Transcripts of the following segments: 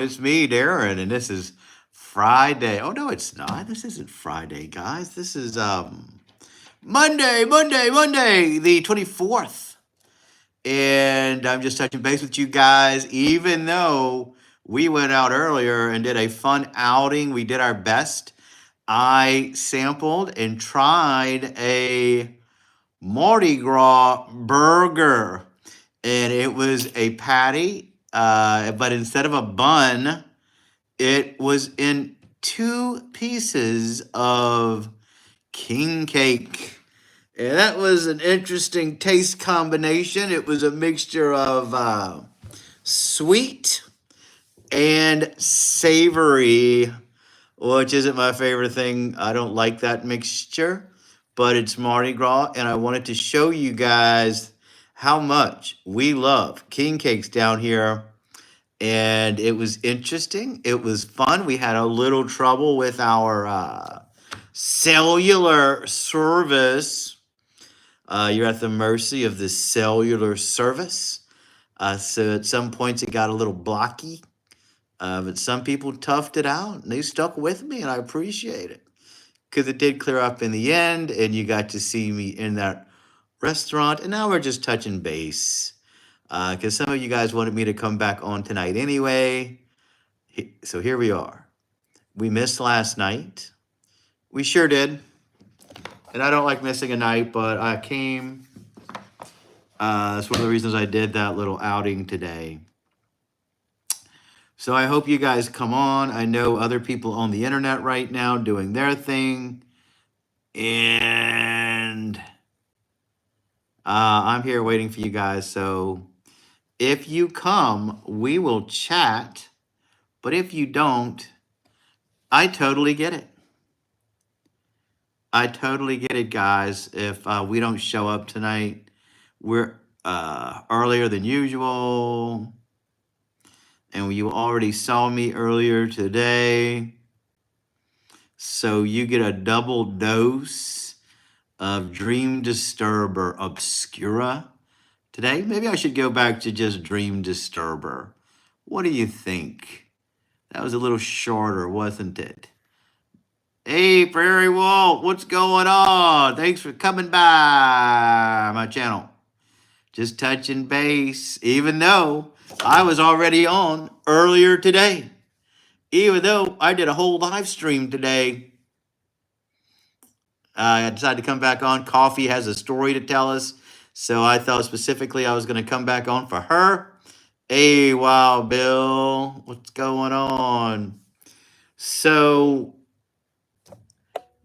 It's me, Darren, and this is Friday. Oh no, it's not. This isn't Friday, guys. This is Monday, the 24th. And I'm just touching base with you guys, even though we went out earlier and did a fun outing. We did our best. I sampled and tried a Mardi Gras burger, and it was a patty, but instead of a bun, it was in two pieces of king cake. And that was an interesting taste combination. It was a mixture of sweet and savory, which isn't my favorite thing. I don't like that mixture, but it's Mardi Gras, and I wanted to show you guys how much we love king cakes down here. And it was interesting. It was fun. We had a little trouble with our cellular service. You're at the mercy of the cellular service. So at some points it got a little blocky. But some people toughed it out and they stuck with me, and I appreciate it because it did clear up in the end, and you got to see me in that restaurant. And now we're just touching base because some of you guys wanted me to come back on tonight anyway. So here we are. We missed last night. We sure did. And I don't like missing a night, but I came. That's one of the reasons I did that little outing today. So I hope you guys come on. I know other people on the internet right now doing their thing. And I'm here waiting for you guys. So if you come, we will chat. But if you don't, I totally get it. I totally get it, guys. If we don't show up tonight, we're earlier than usual. And you already saw me earlier today. So you get a double dose of Dream Disturber Obscura today. Maybe I should go back to just Dream Disturber. What do you think? That was a little shorter, wasn't it? Hey, Prairie Wolf, what's going on? Thanks for coming by my channel. Just touching base, even though I was already on earlier today. Even though I did a whole live stream today. I decided to come back on. Coffee has a story to tell us. So I thought specifically I was going to come back on for her. Hey, wow, Bill, what's going on? So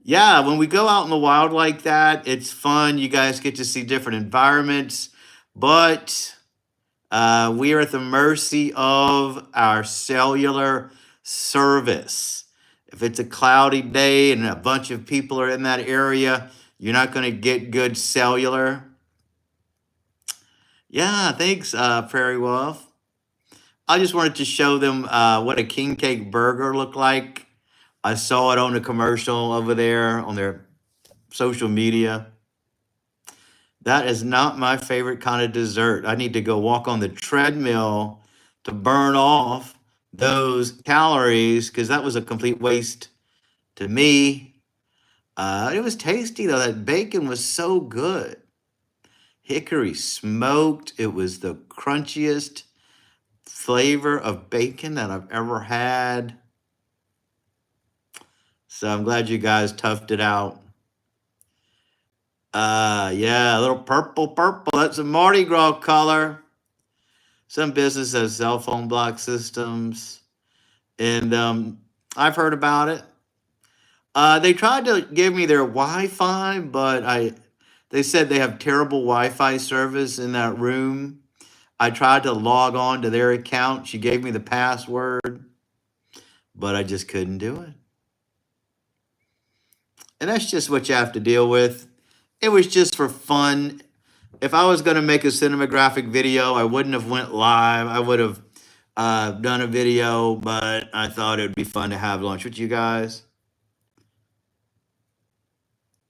yeah, when we go out in the wild like that, it's fun. You guys get to see different environments, but we are at the mercy of our cellular service. If it's a cloudy day and a bunch of people are in that area, you're not going to get good cellular. Yeah, thanks, Prairie Wolf. I just wanted to show them what a king cake burger looked like. I saw it on the commercial over there on their social media. That is not my favorite kind of dessert. I need to go walk on the treadmill to burn off those calories because that was a complete waste to me. It was tasty though. That bacon was so good. Hickory smoked. It was the crunchiest flavor of bacon that I've ever had. So I'm glad you guys toughed it out. Yeah, a little purple. That's a Mardi Gras color. Some business has cell phone block systems, and I've heard about it. They tried to give me their Wi-Fi, but they said they have terrible Wi-Fi service in that room. I tried to log on to their account. She gave me the password, but I just couldn't do it. And that's just what you have to deal with. It was just for fun. If I was going to make a cinematographic video, I wouldn't have went live. I would have done a video, but I thought it would be fun to have lunch with you guys.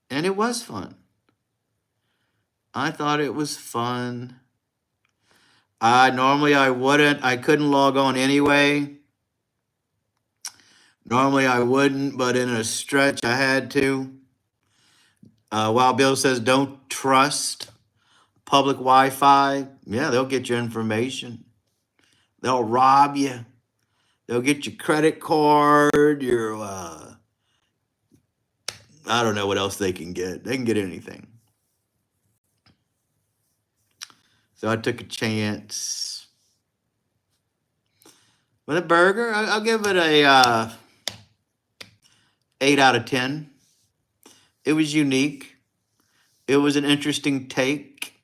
And it was fun. I thought it was fun. Normally I couldn't log on anyway. Normally I wouldn't, but in a stretch I had to. Wild Bill says don't trust public Wi-Fi. Yeah, they'll get your information. They'll rob you. They'll get your credit card, your I don't know what else they can get. They can get anything. So I took a chance. With a burger, I'll give it a 8 out of 10. It was unique. It was an interesting take.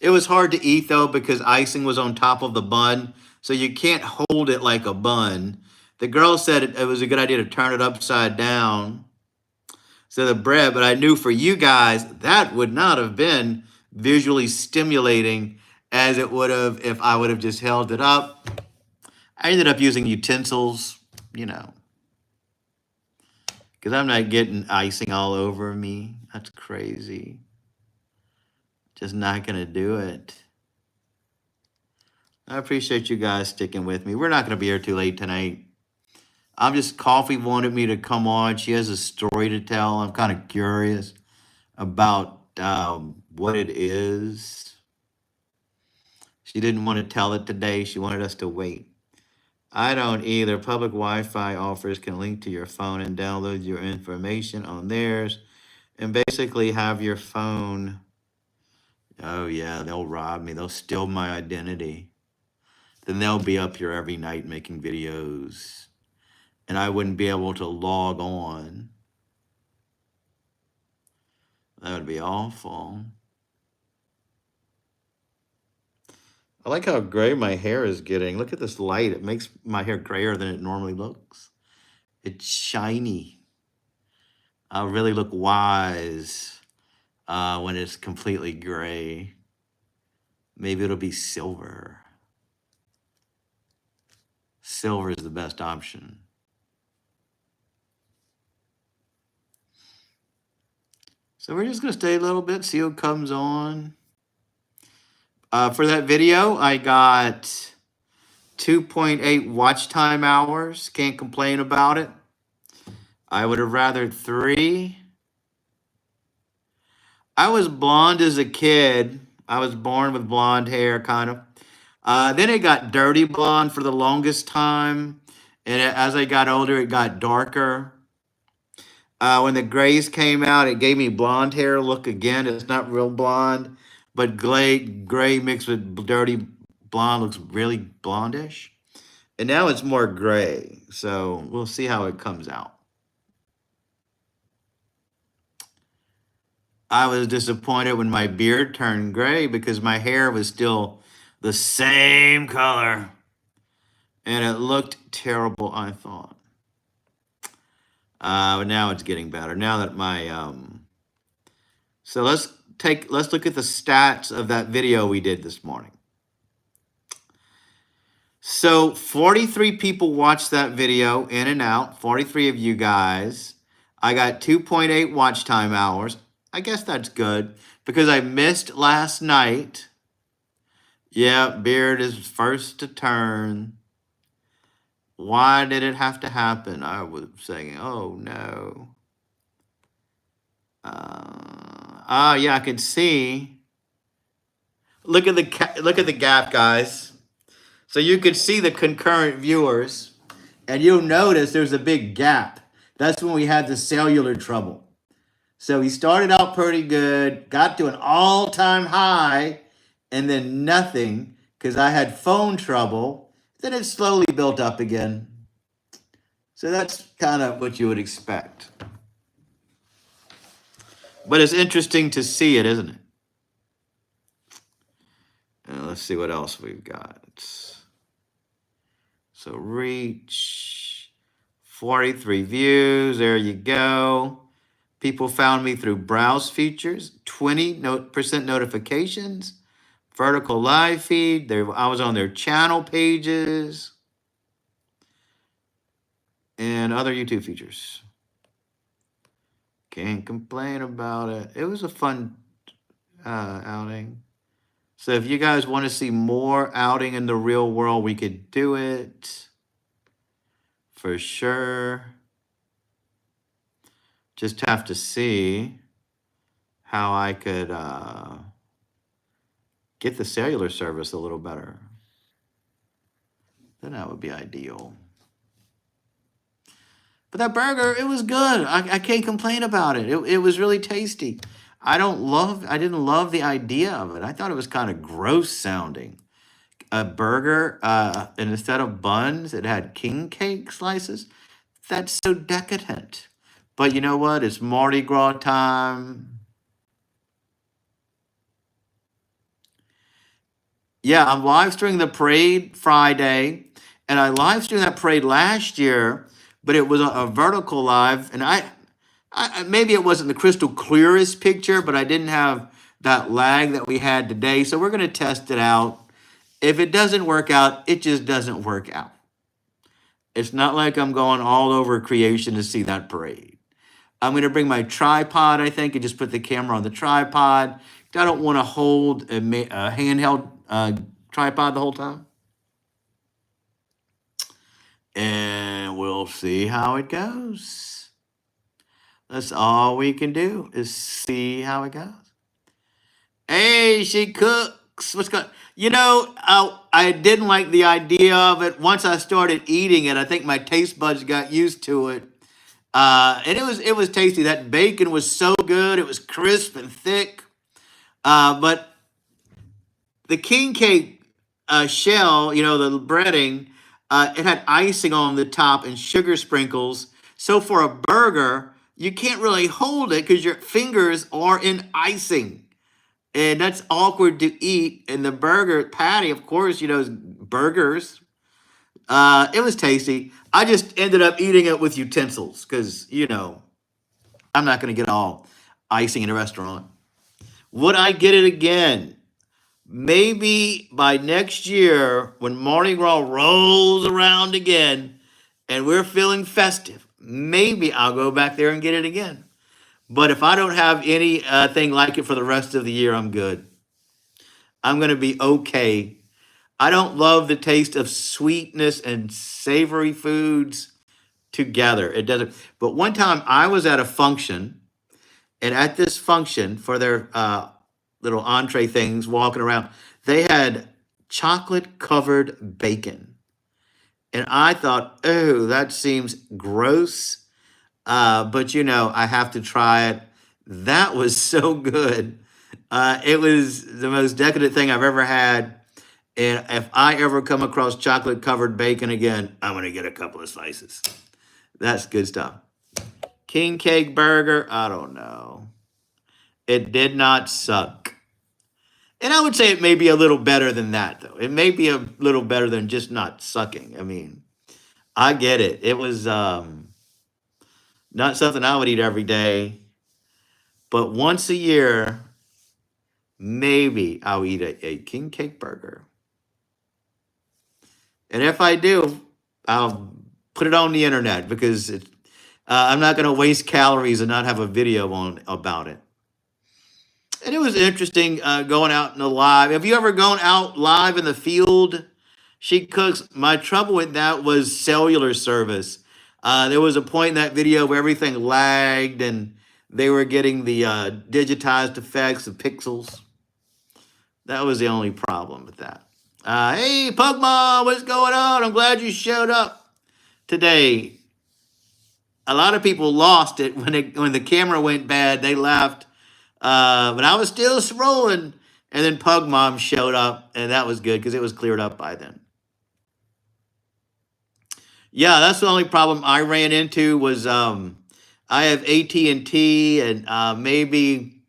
It was hard to eat though because icing was on top of the bun, so you can't hold it like a bun. The girl said it was a good idea to turn it upside down so the bread, but I knew for you guys that would not have been visually stimulating as it would have if I would have just held it up. I ended up using utensils, you know, because I'm not getting icing all over me. That's crazy. Just not gonna do it. I appreciate you guys sticking with me. We're not gonna be here too late tonight. I'm just Coffee wanted me to come on. She has a story to tell. I'm kind of curious about what it is. She didn't want to tell it today. She wanted us to wait. I don't either. Public Wi-Fi offers can link to your phone and download your information on theirs and basically have your phone. Oh yeah, they'll rob me. They'll steal my identity. Then they'll be up here every night making videos and I wouldn't be able to log on. That would be awful. I like how gray my hair is getting. Look at this light. It makes my hair grayer than it normally looks. It's shiny. I'll really look wise when it's completely gray. Maybe it'll be silver. Silver is the best option. So we're just gonna stay a little bit, see what comes on. For that video, I got 2.8 watch time hours. Can't complain about it. I would have rather 3. I was blonde as a kid. I was born with blonde hair, kind of. Then it got dirty blonde for the longest time. And as I got older, it got darker. When the grays came out, it gave me blonde hair look again. It's not real blonde, but gray mixed with dirty blonde looks really blondish. And now it's more gray. So we'll see how it comes out. I was disappointed when my beard turned gray because my hair was still the same color. And it looked terrible, I thought. But now it's getting better. Now that my so let's look at the stats of that video we did this morning. So 43 people watched that video in and out, 43 of you guys. I got 2.8 watch time hours. I guess that's good because I missed last night. Yeah, beard is first to turn. Why did it have to happen? I was saying, oh no. Yeah, I can see. Look at the gap, guys. So you could see the concurrent viewers, and you'll notice there's a big gap. That's when we had the cellular trouble. So we started out pretty good, got to an all-time high, and then nothing because I had phone trouble. Then it slowly built up again. So that's kind of what you would expect. But it's interesting to see it, isn't it? Let's see what else we've got. So reach, 43 views. There you go. People found me through browse features, 20% notifications, vertical live feed. I was on their channel pages and other YouTube features. Can't complain about it. It was a fun outing. So if you guys want to see more outing in the real world, we could do it. for sure. Just have to see how I could get the cellular service a little better. Then that would be ideal. But that burger, it was good. I can't complain about it. It was really tasty. I didn't love the idea of it. I thought it was kind of gross sounding. A burger, and instead of buns, it had king cake slices. That's so decadent. But you know what? It's Mardi Gras time. Yeah, I'm live streaming the parade Friday, and I live streamed that parade last year, but it was a vertical live, and maybe it wasn't the crystal clearest picture, but I didn't have that lag that we had today, so we're gonna test it out. If it doesn't work out, it just doesn't work out. It's not like I'm going all over creation to see that parade. I'm gonna bring my tripod, I think, and just put the camera on the tripod. I don't want to hold a handheld tripod the whole time. And we'll see how it goes. That's all we can do is see how it goes. Hey, she cooks. What's going? You know, I didn't like the idea of it. Once I started eating it, I think my taste buds got used to it. And it was tasty. That bacon was so good. It was crisp and thick. But the king cake shell, you know, the breading, it had icing on the top and sugar sprinkles. So for a burger, you can't really hold it because your fingers are in icing. And that's awkward to eat. And the burger patty, of course, you know, is burgers. It was tasty. I just ended up eating it with utensils because, you know, I'm not going to get all icing in a restaurant. Would I get it again? Maybe by next year, when Mardi Gras rolls around again and we're feeling festive, maybe I'll go back there and get it again. But if I don't have anything like it for the rest of the year, I'm good. I'm going to be okay. I don't love the taste of sweetness and savory foods together. It doesn't. But one time I was at a function, and at this function for their little entree things, walking around, they had chocolate covered bacon. And I thought, oh, that seems gross. But you know, I have to try it. That was so good. It was the most decadent thing I've ever had. And if I ever come across chocolate covered bacon again, I'm going to get a couple of slices. That's good stuff. King cake burger, I don't know. It did not suck. And I would say it may be a little better than that, though. It may be a little better than just not sucking. I mean, I get it. It was not something I would eat every day. But once a year, maybe I'll eat a king cake burger. And if I do, I'll put it on the internet because I'm not going to waste calories and not have a video on about it. And it was interesting going out in the live. Have you ever gone out live in the field? She cooks. My trouble with that was cellular service. There was a point in that video where everything lagged and they were getting the digitized effects of pixels. That was the only problem with that. Hey, Pugma, what's going on? I'm glad you showed up today. A lot of people lost it when the camera went bad. They left. But I was still scrolling, and then Pug Mom showed up, and that was good because it was cleared up by then. Yeah, that's the only problem I ran into was I have AT&T, and maybe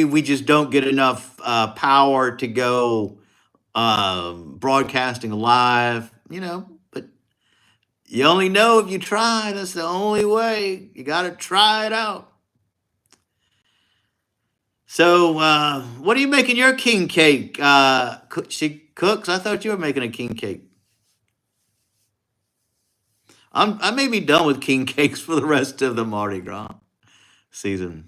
we just don't get enough power to go broadcasting live, you know. But you only know if you try. That's the only way. You got to try it out. So, what are you making your king cake? She cooks. I thought you were making a king cake. I may be done with king cakes for the rest of the Mardi Gras season.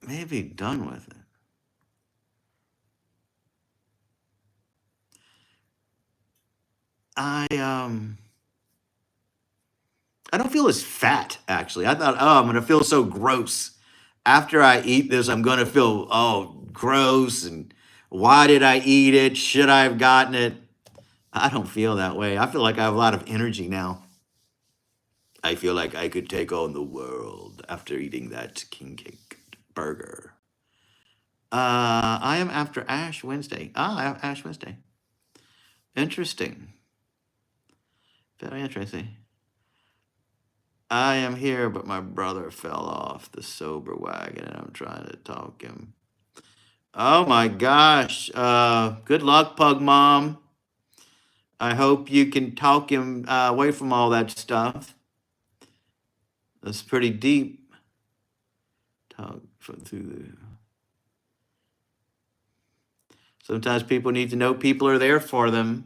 Maybe done with it. I don't feel as fat, actually. I thought, oh, I'm gonna feel so gross. After I eat this, I'm gonna feel, oh, gross, and why did I eat it? Should I have gotten it? I don't feel that way. I feel like I have a lot of energy now. I feel like I could take on the world after eating that king cake burger. I am after Ash Wednesday. Ash Wednesday. Interesting. Very interesting. I am here, but my brother fell off the sober wagon and I'm trying to talk him. Oh my gosh. Good luck, Pug Mom. I hope you can talk him away from all that stuff. That's pretty deep. Talk through the. Sometimes people need to know people are there for them.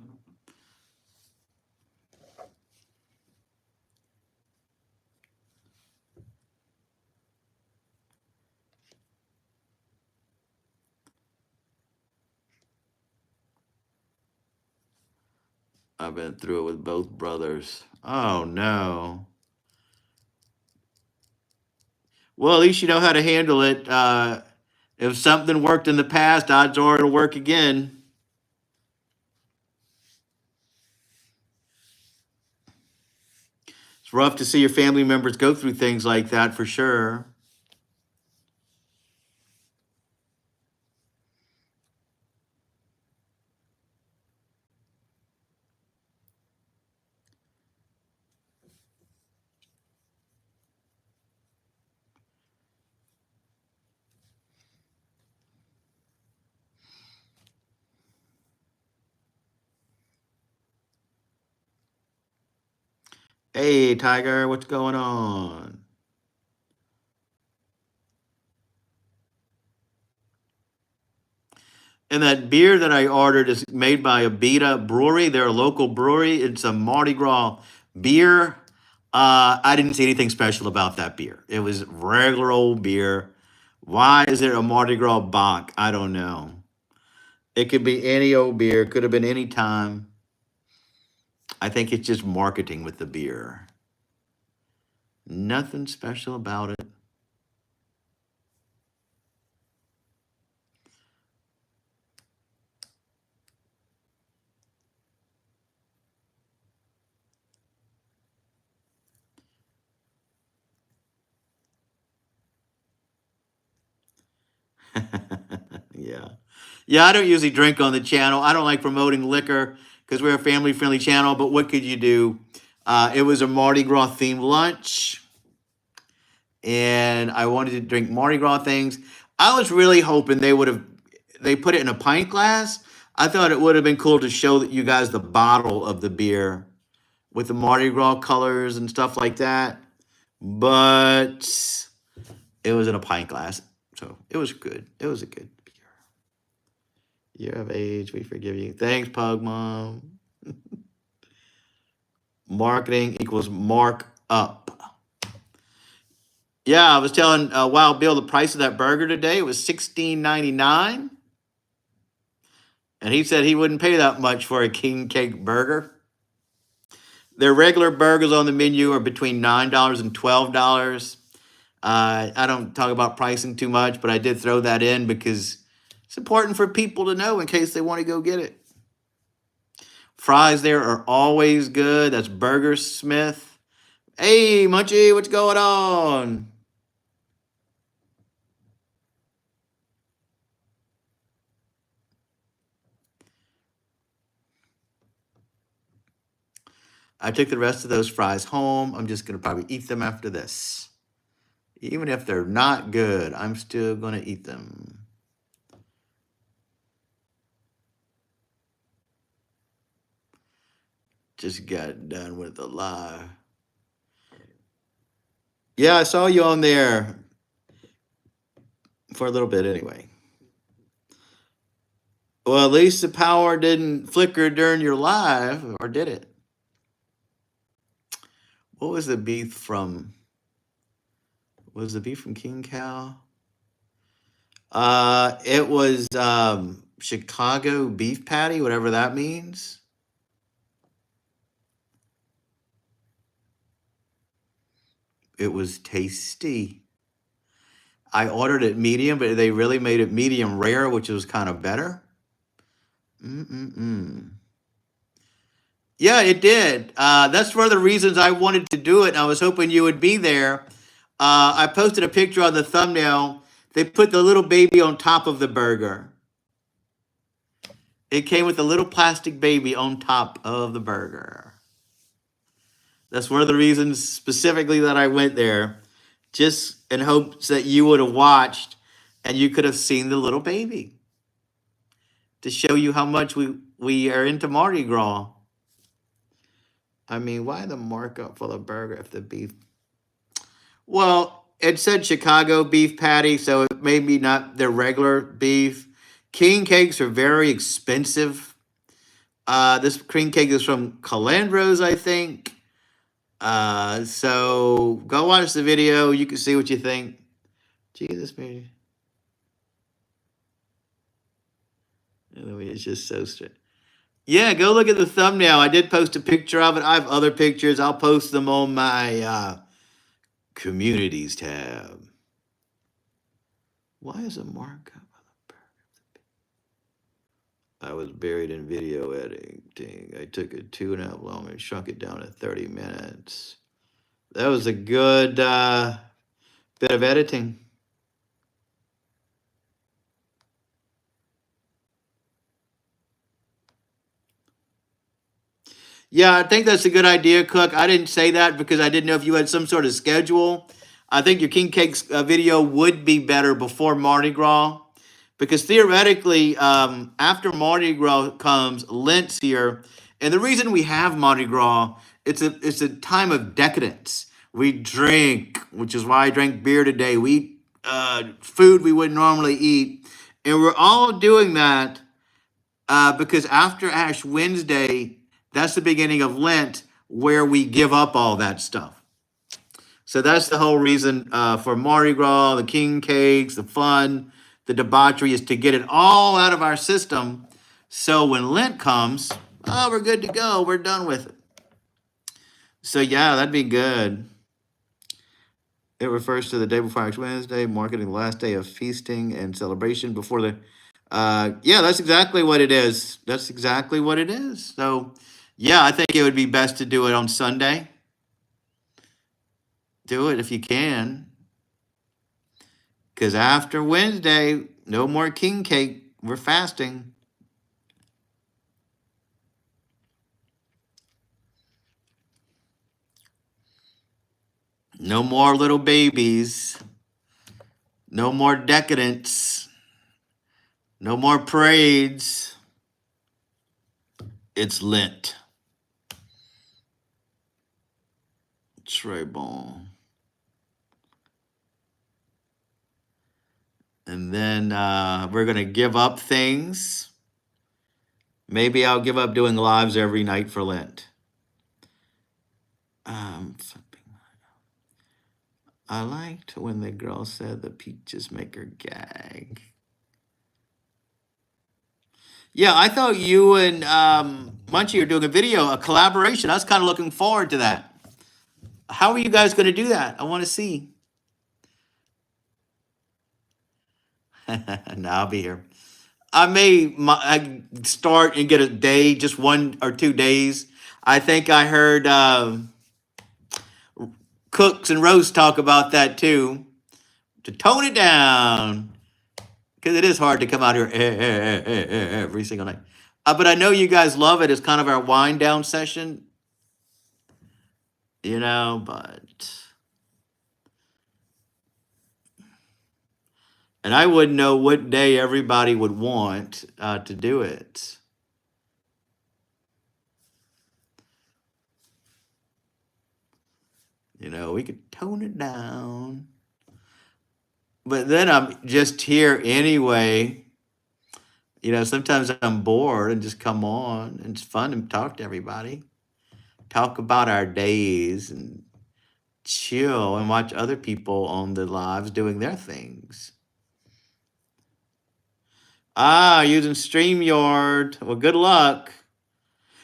I've been through it with both brothers. Oh no. Well, at least you know how to handle it. If something worked in the past, odds are it'll work again. It's rough to see your family members go through things like that for sure. Hey, Tiger, what's going on? And that beer that I ordered is made by Abita Brewery. They're a local brewery. It's a Mardi Gras beer. I didn't see anything special about that beer. It was regular old beer. Why is it a Mardi Gras Bock? I don't know. It could be any old beer. Could have been any time. I think it's just marketing with the beer. Nothing special about it. Yeah. Yeah, I don't usually drink on the channel. I don't like promoting liquor because we're a family friendly channel, but what could you do? It was a Mardi Gras themed lunch, and I wanted to drink Mardi Gras things. I was really hoping they put it in a pint glass. I thought it would have been cool to show that you guys the bottle of the beer with the Mardi Gras colors and stuff like that. But it was in a pint glass. So it was good. It was a good beer. Year of age, we forgive you. Thanks, Pug Mom. Marketing equals mark up. Yeah, I was telling Wild Bill the price of that burger today was $16.99. And he said he wouldn't pay that much for a king cake burger. Their regular burgers on the menu are between $9 and $12. I don't talk about pricing too much, but I did throw that in because it's important for people to know in case they want to go get it. Fries there are always good. That's Burgersmith. Hey, Munchie, what's going on? I took the rest of those fries home. I'm just going to probably eat them after this. Even if they're not good, I'm still going to eat them. Just got done with the live. Yeah, I saw you on there for a little bit anyway. Well, at least the power didn't flicker during your live, or did it? What was the beef from? Was the beef from King Cow? It was Chicago beef patty, whatever that means. It was tasty. I ordered it medium, but they really made it medium rare, which was kind of better. Mm-mm-mm. Yeah, it did. That's one of the reasons I wanted to do it. And I was hoping you would be there. I posted a picture on the thumbnail. They put the little baby on top of the burger. It came with a little plastic baby on top of the burger. That's one of the reasons specifically that I went there, just in hopes that you would have watched and you could have seen the little baby to show you how much we are into Mardi Gras. I mean, why the markup for the burger if the beef? Well, it said Chicago beef patty, so it may be not their regular beef. King cakes are very expensive. This cream cake is from Calandro's, I think. So go watch the video. You can see what you think. Jesus, man. It's just so straight. Yeah, go look at the thumbnail. I did post a picture of it. I have other pictures. I'll post them on my communities tab. Why is a markup? I was buried in video editing. I took it 2.5 long and shrunk it down to 30 minutes. That was a good bit of editing. Yeah, I think that's a good idea, Cook. I didn't say that because I didn't know if you had some sort of schedule. I think your king cakes video would be better before Mardi Gras because theoretically, after Mardi Gras comes Lent's here, and the reason we have Mardi Gras, it's a time of decadence. We drink, which is why I drank beer today. We eat food we wouldn't normally eat, and we're all doing that because after Ash Wednesday, that's the beginning of Lent where we give up all that stuff. So that's the whole reason for Mardi Gras, the king cakes, the fun, the debauchery is to get it all out of our system. So when Lent comes, oh, we're good to go. We're done with it. So yeah, that'd be good. It refers to the day before Ash Wednesday, marking the last day of feasting and celebration before the. Yeah, that's exactly what it is. That's exactly what it is. So, yeah, I think it would be best to do it on Sunday. Do it if you can. Because after Wednesday, no more king cake. We're fasting. No more little babies. No more decadence. No more parades. It's Lent. Très bon. And then we're going to give up things. Maybe I'll give up doing lives every night for Lent. I liked when the girl said the peaches make her gag. Yeah, I thought you and Munchie are doing a video, a collaboration. I was kind of looking forward to that. How are you guys going to do that? I want to see. No, I'll be here. I start and get a day, just 1 or 2 days. I think I heard Cooks and Rose talk about that too, to tone it down. Because it is hard to come out here every single night. But I know you guys love it. It's kind of our wind down session, but. And I wouldn't know what day everybody would want to do it. We could tone it down. But then I'm just here anyway. Sometimes I'm bored and just come on. And it's fun to talk to everybody. Talk about our days and chill and watch other people on the lives doing their things. Using StreamYard. Well, good luck.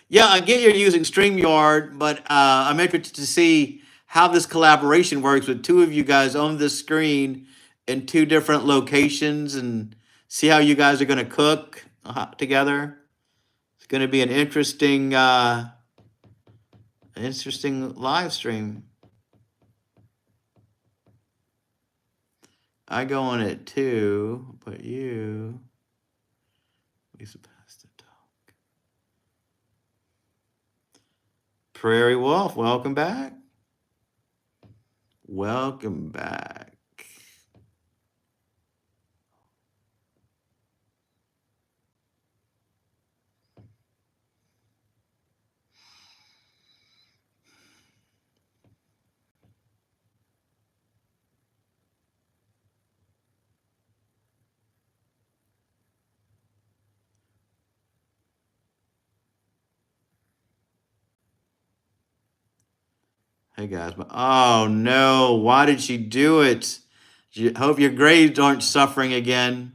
Yeah, I get you're using StreamYard, but I'm interested to see how this collaboration works with two of you guys on the screen in two different locations and see how you guys are going to cook together. It's going to be an interesting live stream. I go on it too, but we supposed to talk. Prairie Wolf, welcome back. Welcome back. Hey guys, oh no, why did she do it? Hope your grades aren't suffering again.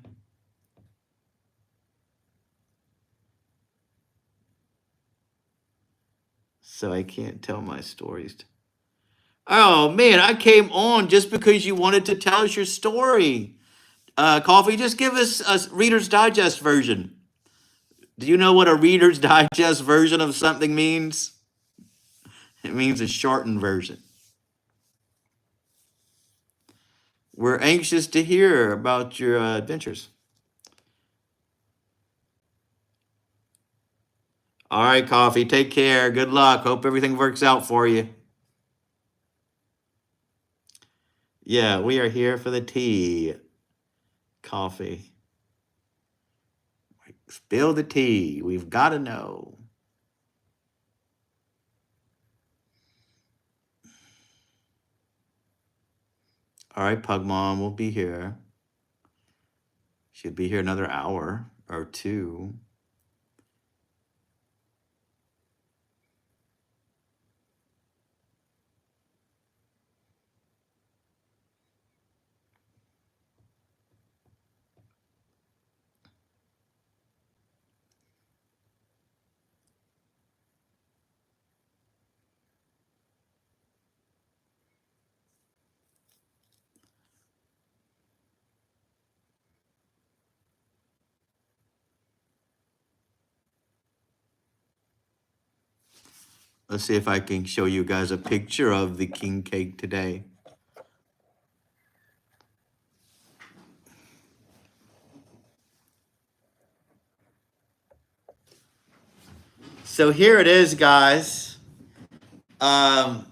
So I can't tell my stories. Oh man, I came on just because you wanted to tell us your story. Coffee, just give us a Reader's Digest version. Do you know what a Reader's Digest version of something means? It means a shortened version. We're anxious to hear about your adventures. All right, Coffee, take care. Good luck. Hope everything works out for you. Yeah, we are here for the tea. Coffee. Spill the tea. We've got to know. All right, Pug Mom will be here. She'll be here another hour or two. Let's see if I can show you guys a picture of the king cake today. So here it is, guys. The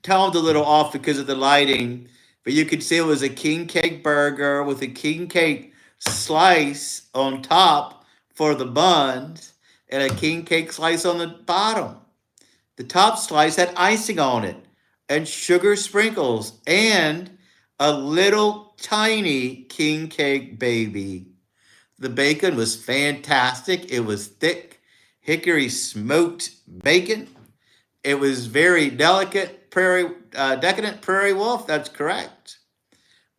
tone's a little off because of the lighting, but you could see it was a king cake burger with a king cake slice on top for the buns and a king cake slice on the bottom. The top slice had icing on it and sugar sprinkles and a little tiny king cake baby. The bacon was fantastic. It was thick, hickory smoked bacon. It was very delicate, decadent prairie wolf. That's correct.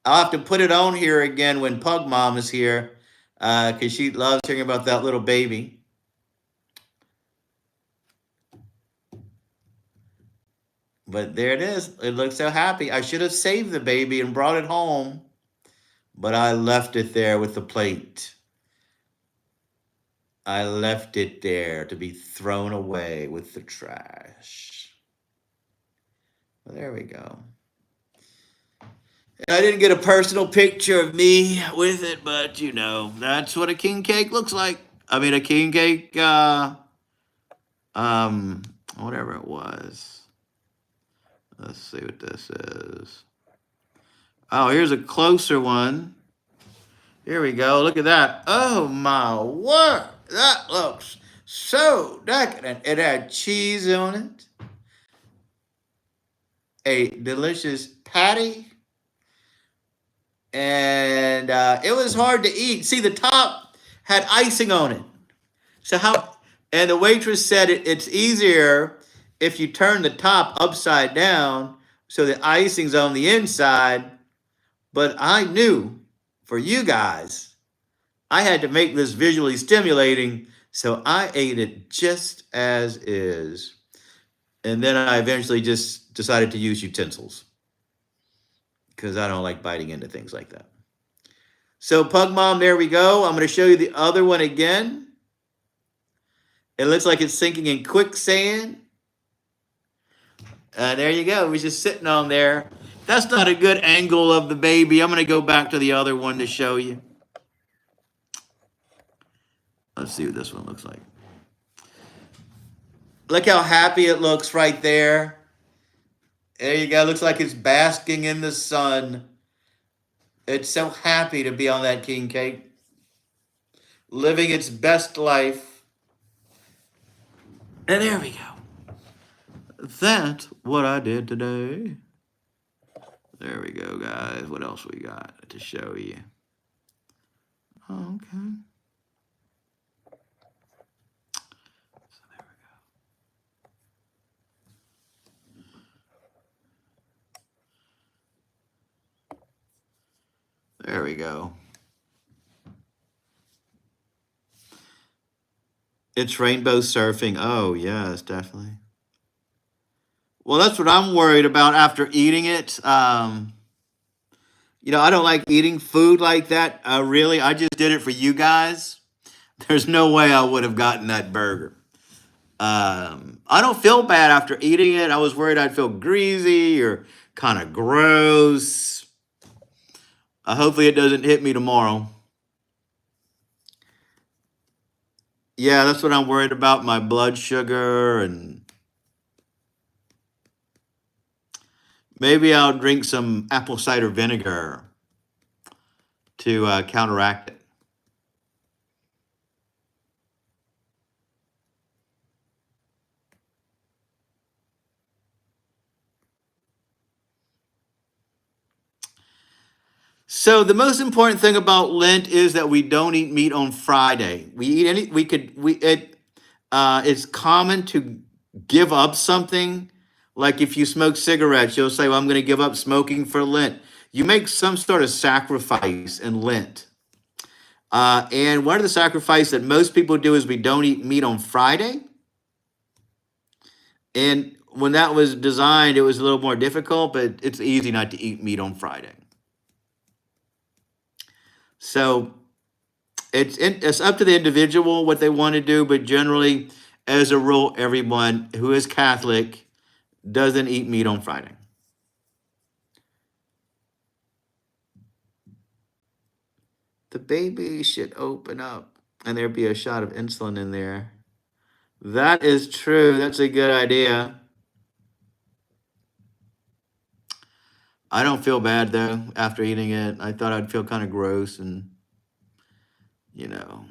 I'll have to put it on here again when Pug Mom is here because she loves hearing about that little baby. But there it is. It looks so happy. I should have saved the baby and brought it home, but I left it there with the plate. I left it there to be thrown away with the trash. Well, there we go. I didn't get a personal picture of me with it, but you know, that's what a king cake looks like. I mean, a king cake, whatever it was. Let's see what this is. Oh, here's a closer one. Here we go. Look at that. Oh my word. That looks so decadent. It had cheese on it, a delicious patty, and it was hard to eat. See, the top had icing on it. So how? And the waitress said it's easier if you turn the top upside down so the icing's on the inside. But I knew for you guys, I had to make this visually stimulating, so I ate it just as is. And then I eventually just decided to use utensils because I don't like biting into things like that. So Pug Mom, there we go. I'm going to show you the other one again. It looks like it's sinking in quicksand. There you go. It was just sitting on there. That's not a good angle of the baby. I'm going to go back to the other one to show you. Let's see what this one looks like. Look how happy it looks right there. There you go. Looks like it's basking in the sun. It's so happy to be on that king cake, living its best life. And there we go. That's what I did today. There we go, guys. What else we got to show you? Oh, okay. So there we go. There we go. It's rainbow surfing. Oh, yes, definitely. Well, that's what I'm worried about after eating it. You know, I don't like eating food like that. Really, I just did it for you guys. There's no way I would have gotten that burger. I don't feel bad after eating it. I was worried I'd feel greasy or kind of gross. Hopefully, it doesn't hit me tomorrow. Yeah, that's what I'm worried about, my blood sugar, and maybe I'll drink some apple cider vinegar to counteract it. So the most important thing about Lent is that we don't eat meat on Friday. It's common to give up something. Like if you smoke cigarettes, you'll say, well, I'm going to give up smoking for Lent. You make some sort of sacrifice in Lent. And one of the sacrifices that most people do is we don't eat meat on Friday. And when that was designed, it was a little more difficult, but it's easy not to eat meat on Friday. So it's up to the individual what they want to do, but generally, as a rule, everyone who is Catholic doesn't eat meat on Friday. The baby should open up and there'd be a shot of insulin in there. That is true. That's a good idea. I don't feel bad though after eating it. I thought I'd feel kind of gross and, you know,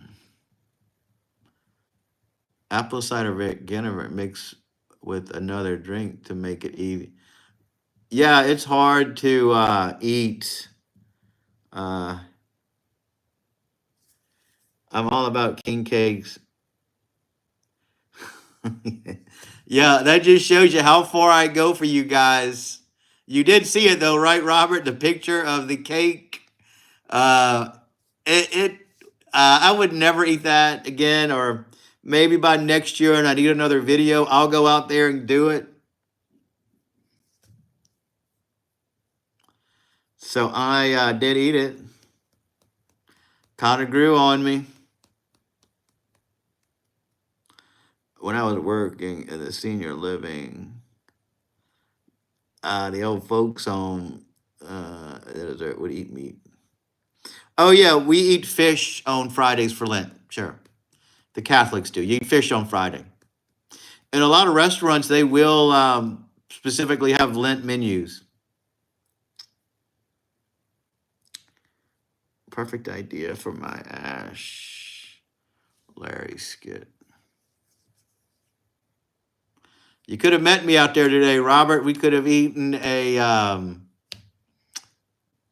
apple cider vinegar mixed with another drink to make it easy. Yeah, it's hard to eat. I'm all about king cakes. Yeah, that just shows you how far I go for you guys. You did see it though, right, Robert? The picture of the cake. Uh, it I would never eat that again, or maybe by next year, and I'd eat another video. I'll go out there and do it. So I did eat it. Kind of grew on me. When I was working in the senior living, the old folks home would eat meat. Oh yeah, we eat fish on Fridays for Lent. Sure, the Catholics do. You eat fish on Friday. In a lot of restaurants, they will specifically have Lent menus. Perfect idea for my Ash Larry skit. You could have met me out there today, Robert. We could have eaten a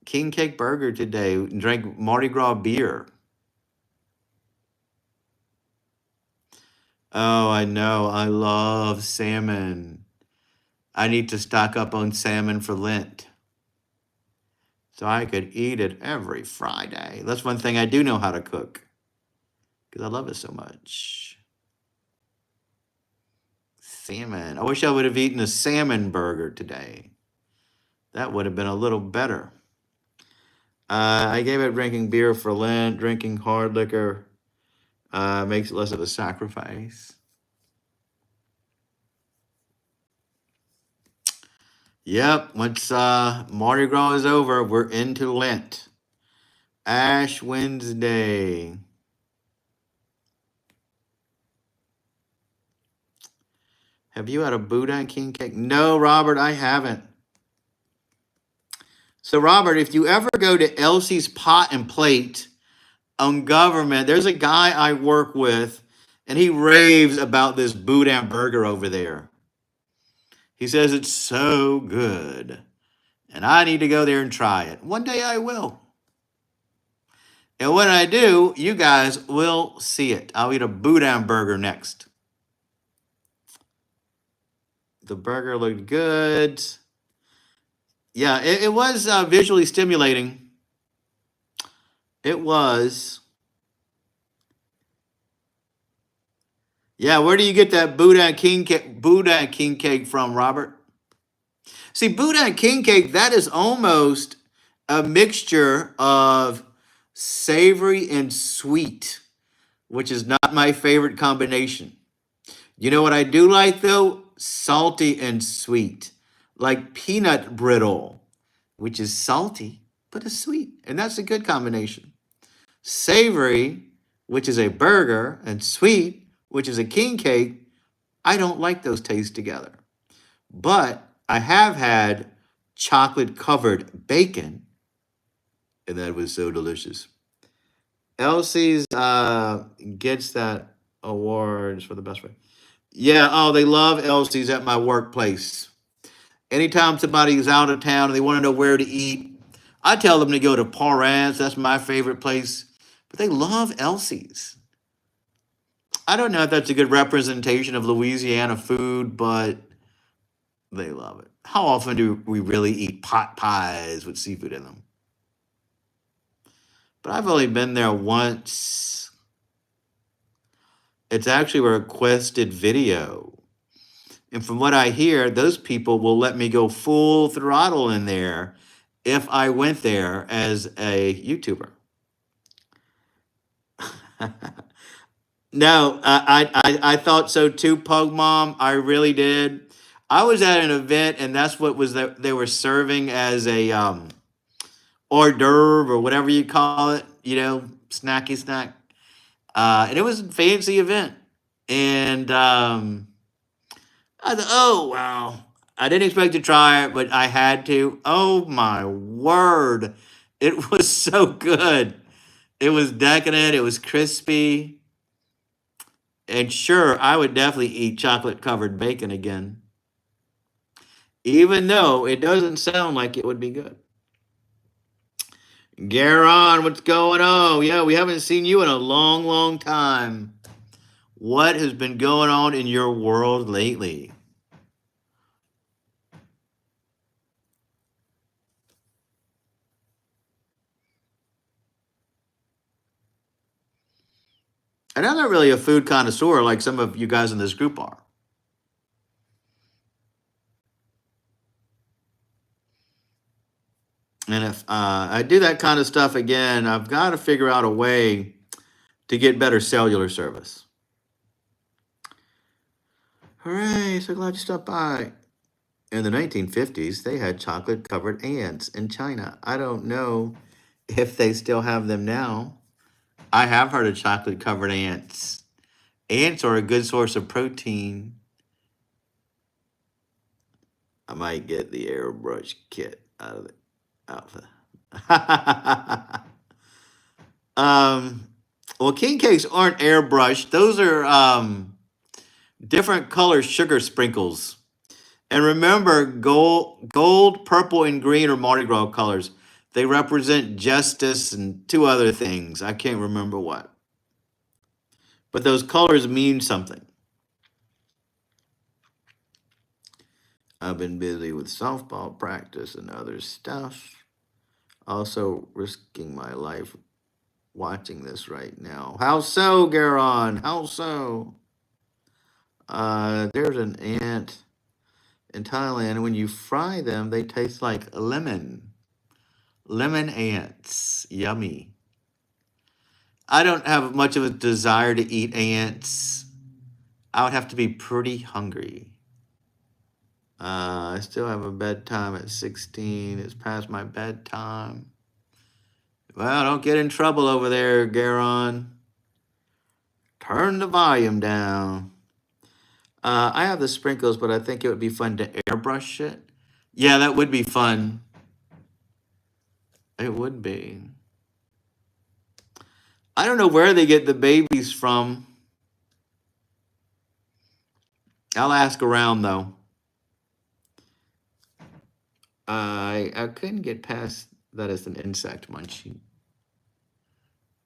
king cake burger today and drank Mardi Gras beer. Oh, I know. I love salmon. I need to stock up on salmon for Lent so I could eat it every Friday. That's one thing I do know how to cook because I love it so much. Salmon. I wish I would have eaten a salmon burger today. That would have been a little better. I gave up drinking beer for Lent. Drinking hard liquor makes it less of a sacrifice. Yep, once Mardi Gras is over, we're into Lent. Ash Wednesday. Have you had a Buddha king cake? No, Robert, I haven't. So, Robert, if you ever go to Elsie's Pot and Plate on Government, there's a guy I work with, and he raves about this Boudin burger over there. He says it's so good, and I need to go there and try it. One day I will. And when I do, you guys will see it. I'll eat a Boudin burger next. The burger looked good. Yeah, it was visually stimulating. It was. Yeah, where do you get that Boudin king cake from, Robert? See, Boudin king cake, that is almost a mixture of savory and sweet, which is not my favorite combination. You know what I do like though? Salty and sweet, like peanut brittle, which is salty but is sweet, and that's a good combination. Savory, which is a burger, and sweet, which is a king cake. I don't like those tastes together. But I have had chocolate covered bacon, and that was so delicious. Elsie's gets that awards for the best way. Yeah, oh, they love Elsie's at my workplace. Anytime somebody's out of town and they want to know where to eat, I tell them to go to Parents. That's my favorite place. But they love Elsie's. I don't know if that's a good representation of Louisiana food, but they love it. How often do we really eat pot pies with seafood in them? But I've only been there once. It's actually a requested video. And from what I hear, those people will let me go full throttle in there if I went there as a YouTuber. No, I thought so too, Pug Mom. I really did. I was at an event, and that's what was that they were serving as a hors d'oeuvre or whatever you call it, snacky snack. And it was a fancy event. And I thought, oh, wow. I didn't expect to try it, but I had to. Oh, my word. It was so good. It was decadent. It was crispy. And sure, I would definitely eat chocolate covered bacon again, even though it doesn't sound like it would be good. Garon, what's going on? Yeah, we haven't seen you in a long, long time. What has been going on in your world lately? And I'm not really a food connoisseur like some of you guys in this group are. And if I do that kind of stuff again, I've got to figure out a way to get better cellular service. Hooray, so glad you stopped by. In the 1950s, they had chocolate covered ants in China. I don't know if they still have them now. I have heard of chocolate covered ants. Ants are a good source of protein. I might get the airbrush kit out of it. Well, king cakes aren't airbrushed. Those are different color sugar sprinkles. And remember, gold, purple, and green are Mardi Gras colors. They represent justice and two other things. I can't remember what. But those colors mean something. I've been busy with softball practice and other stuff. Also risking my life watching this right now. How so, Garon? How so? There's an ant in Thailand. When you fry them, they taste like lemon. Lemon ants. Yummy. I don't have much of a desire to eat ants. I would have to be pretty hungry. I still have a bedtime at 16. It's past my bedtime. Well, don't get in trouble over there, Garon. Turn the volume down. I have the sprinkles, but I think it would be fun to airbrush it. Yeah, that would be fun. It would be. I don't know where they get the babies from. I'll ask around though. I couldn't get past that as an insect munchie.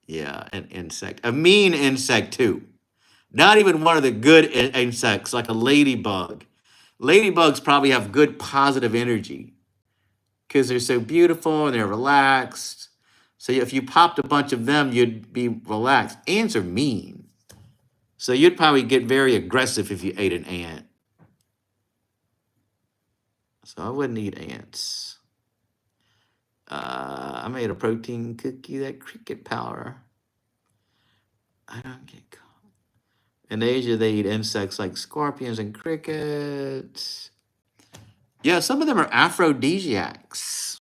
Yeah, an insect. A mean insect too. Not even one of the good insects, like a ladybug. Ladybugs probably have good positive energy because they're so beautiful and they're relaxed. So if you popped a bunch of them, you'd be relaxed. Ants are mean. So you'd probably get very aggressive if you ate an ant. So I wouldn't eat ants. I made a protein cookie, that cricket powder. I don't get caught. In Asia, they eat insects like scorpions and crickets. Yeah, some of them are aphrodisiacs.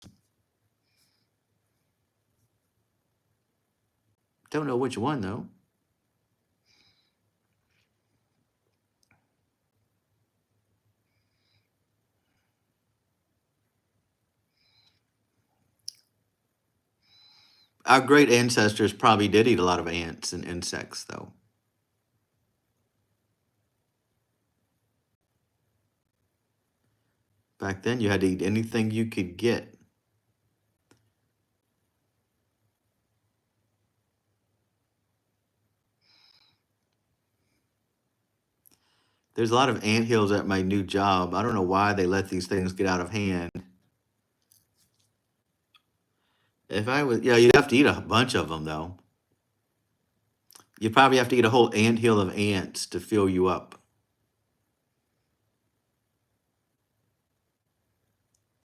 Don't know which one, though. Our great ancestors probably did eat a lot of ants and insects, though. Back then, you had to eat anything you could get. There's a lot of anthills at my new job. I don't know why they let these things get out of hand. If I was, yeah, you'd have to eat a bunch of them, though. You'd probably have to eat a whole anthill of ants to fill you up.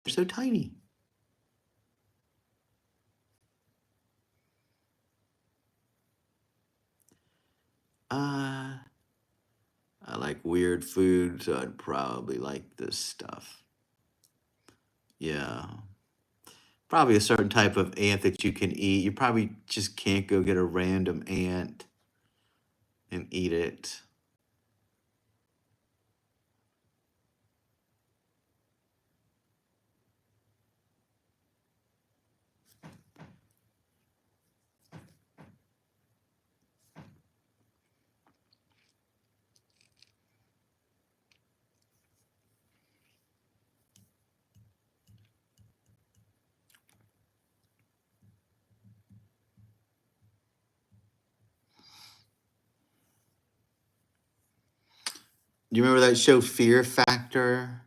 They're so tiny. I like weird food, so I'd probably like this stuff. Yeah. Probably a certain type of ant that you can eat. You probably just can't go get a random ant and eat it. Do you remember that show Fear Factor?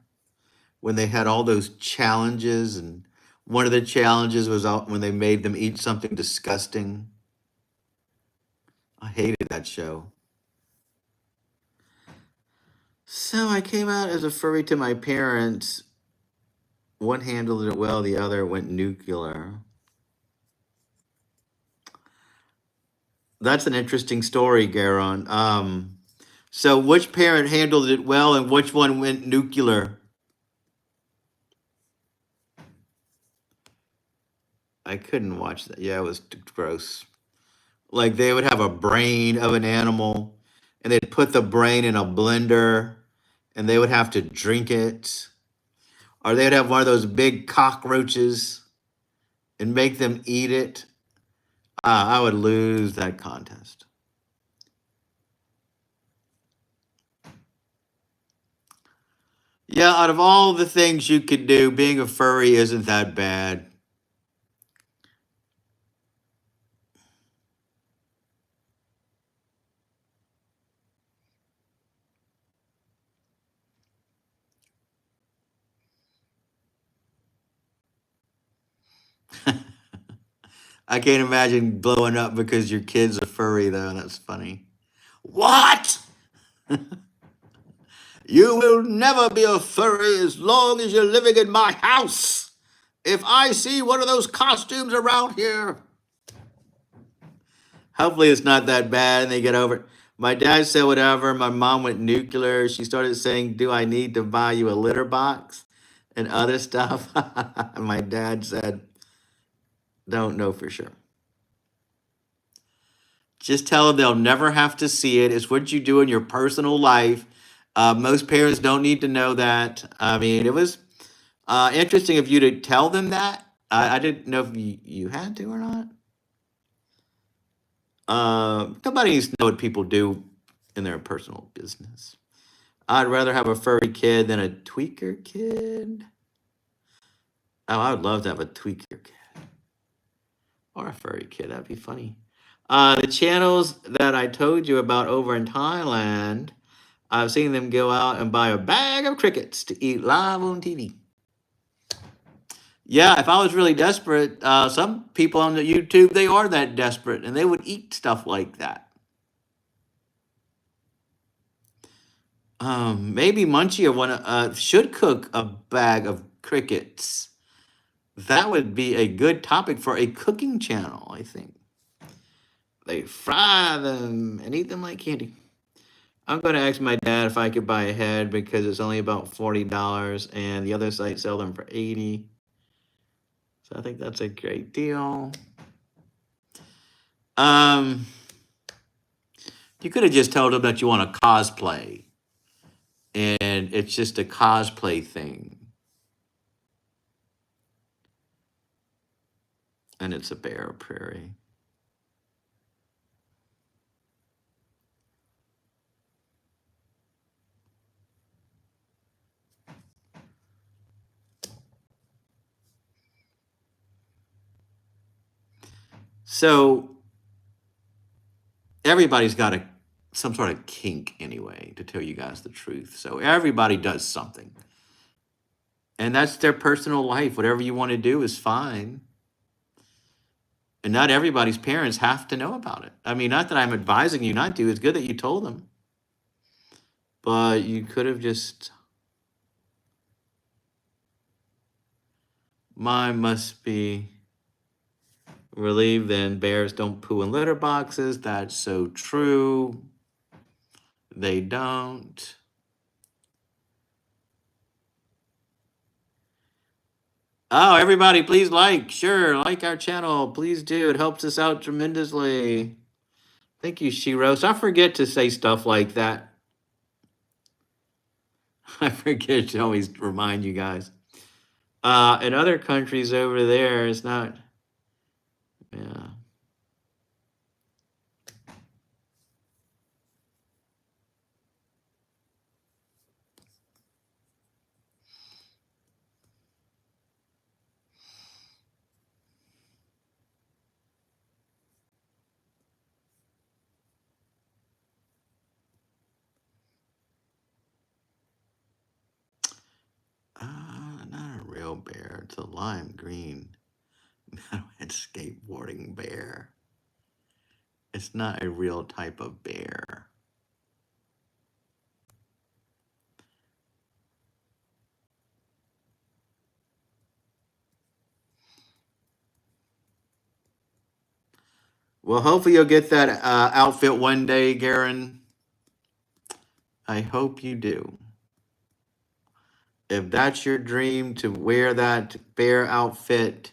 When they had all those challenges, and one of the challenges was when they made them eat something disgusting. I hated that show. So I came out as a furry to my parents. One handled it well, the other went nuclear. That's an interesting story, Garon. So which parent handled it well and which one went nuclear? I couldn't watch that. Yeah, it was gross. Like they would have a brain of an animal and they'd put the brain in a blender and they would have to drink it. Or they'd have one of those big cockroaches and make them eat it. I would lose that contest. Yeah, out of all the things you could do, being a furry isn't that bad. I can't imagine blowing up because your kids are furry, though. That's funny. What? You will never be a furry as long as you're living in my house. If I see one of those costumes around here, hopefully it's not that bad and they get over it. My dad said whatever. My mom went nuclear. She started saying, "Do I need to buy you a litter box?" and other stuff. My dad said, "Don't know for sure. Just tell them they'll never have to see it. It's what you do in your personal life. Most parents don't need to know that." I mean, it was interesting of you to tell them that. I didn't know if you had to or not. Nobody needs to know what people do in their personal business. I'd rather have a furry kid than a tweaker kid. Oh, I would love to have a tweaker kid or a furry kid. That'd be funny. The channels that I told you about over in Thailand, I've seen them go out and buy a bag of crickets to eat live on TV. Yeah, if I was really desperate, some people on the YouTube, they are that desperate and they would eat stuff like that. Maybe Munchie or one should cook a bag of crickets. That would be a good topic for a cooking channel, I think. They fry them and eat them like candy. I'm going to ask my dad if I could buy a head because it's only about $40 and the other sites sell them for $80. So I think that's a great deal. You could have just told them that you want to cosplay. And it's just a cosplay thing. And it's a bear prairie. So everybody's got some sort of kink anyway, to tell you guys the truth. So everybody does something. And that's their personal life. Whatever you want to do is fine. And not everybody's parents have to know about it. I mean, not that I'm advising you not to. It's good that you told them. But you could have just. Mine must be relieved then. Bears don't poo in litter boxes. That's so true. They don't. Oh, everybody, please like. Sure, like our channel. Please do. It helps us out tremendously. Thank you, Shiro. So I forget to say stuff like that. I forget to always remind you guys. In other countries over there, it's not. Yeah. Not a real bear. It's a lime green metalhead skateboarding bear. It's not a real type of bear. Well, hopefully you'll get that outfit one day, Garen. I hope you do. If that's your dream to wear that bear outfit,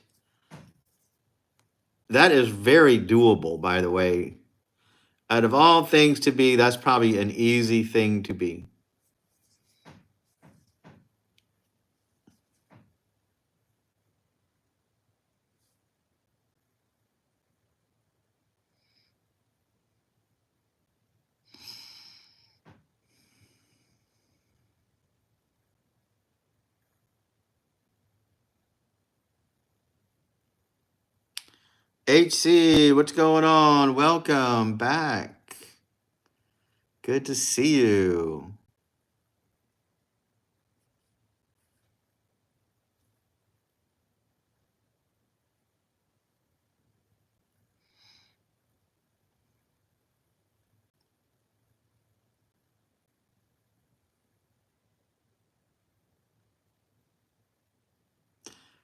that is very doable, by the way. Out of all things to be, that's probably an easy thing to be. HC, what's going on? Welcome back. Good to see you.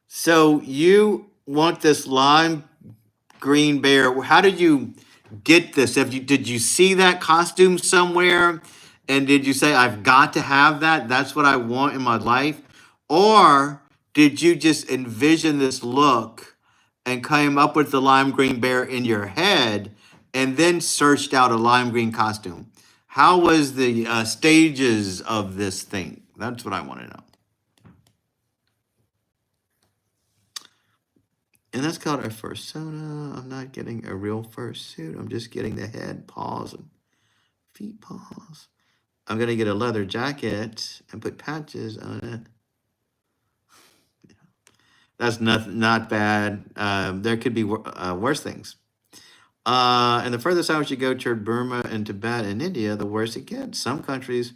So you want this lime green bear? How did you get this? Did you see that costume somewhere, and did you say, "I've got to have that. That's what I want in my life," or did you just envision this look and came up with the lime green bear in your head, and then searched out a lime green costume? How was the stages of this thing? That's what I want to know. And that's called a fursona. I'm not getting a real fursuit. I'm just getting the head, paws, and feet paws. I'm gonna get a leather jacket and put patches on it. That's not bad. There could be worse things. And the further south you go toward Burma and Tibet and India, the worse it gets. Some countries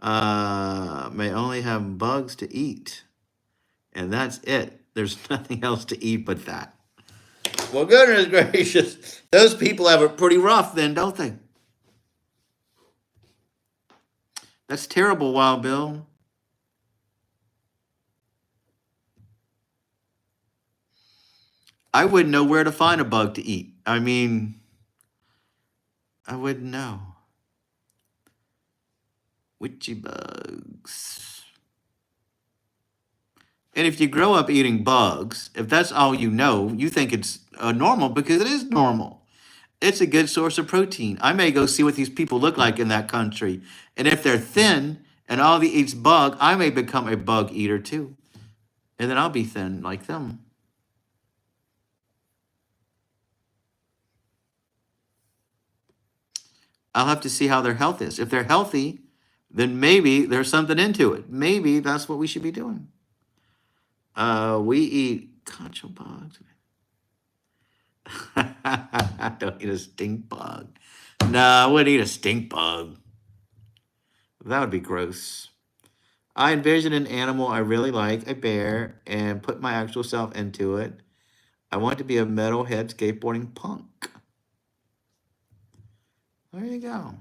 may only have bugs to eat, and that's it. There's nothing else to eat but that. Well, goodness gracious, those people have it pretty rough then, don't they? That's terrible, Wild Bill. I wouldn't know where to find a bug to eat. I mean, I wouldn't know. Witchy bugs. And if you grow up eating bugs, if that's all you know, you think it's normal because it is normal. It's a good source of protein. I may go see what these people look like in that country. And if they're thin and all they eat's bug, I may become a bug eater too. And then I'll be thin like them. I'll have to see how their health is. If they're healthy, then maybe there's something into it. Maybe that's what we should be doing. We eat concho bugs. I don't eat a stink bug. No, I wouldn't eat a stink bug. That would be gross. I envision an animal I really like, a bear, and put my actual self into it. I want to be a metalhead skateboarding punk. There you go.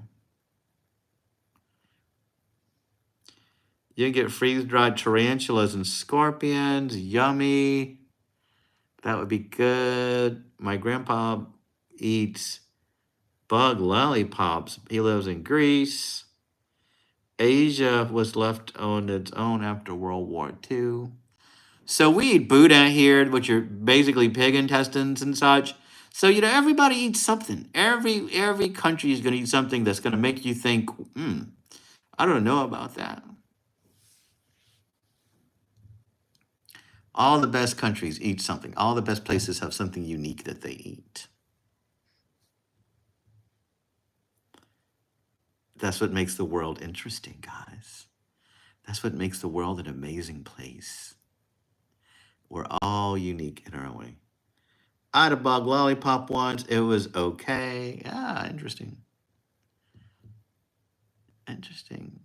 You can get freeze-dried tarantulas and scorpions. Yummy. That would be good. My grandpa eats bug lollipops. He lives in Greece. Asia was left on its own after World War II. So we eat boudin here, which are basically pig intestines and such. So everybody eats something. Every country is going to eat something that's going to make you think, I don't know about that. All the best countries eat something. All the best places have something unique that they eat. That's what makes the world interesting, guys. That's what makes the world an amazing place. We're all unique in our own way. I had a bug lollipop once. It was okay. Yeah, interesting. Interesting.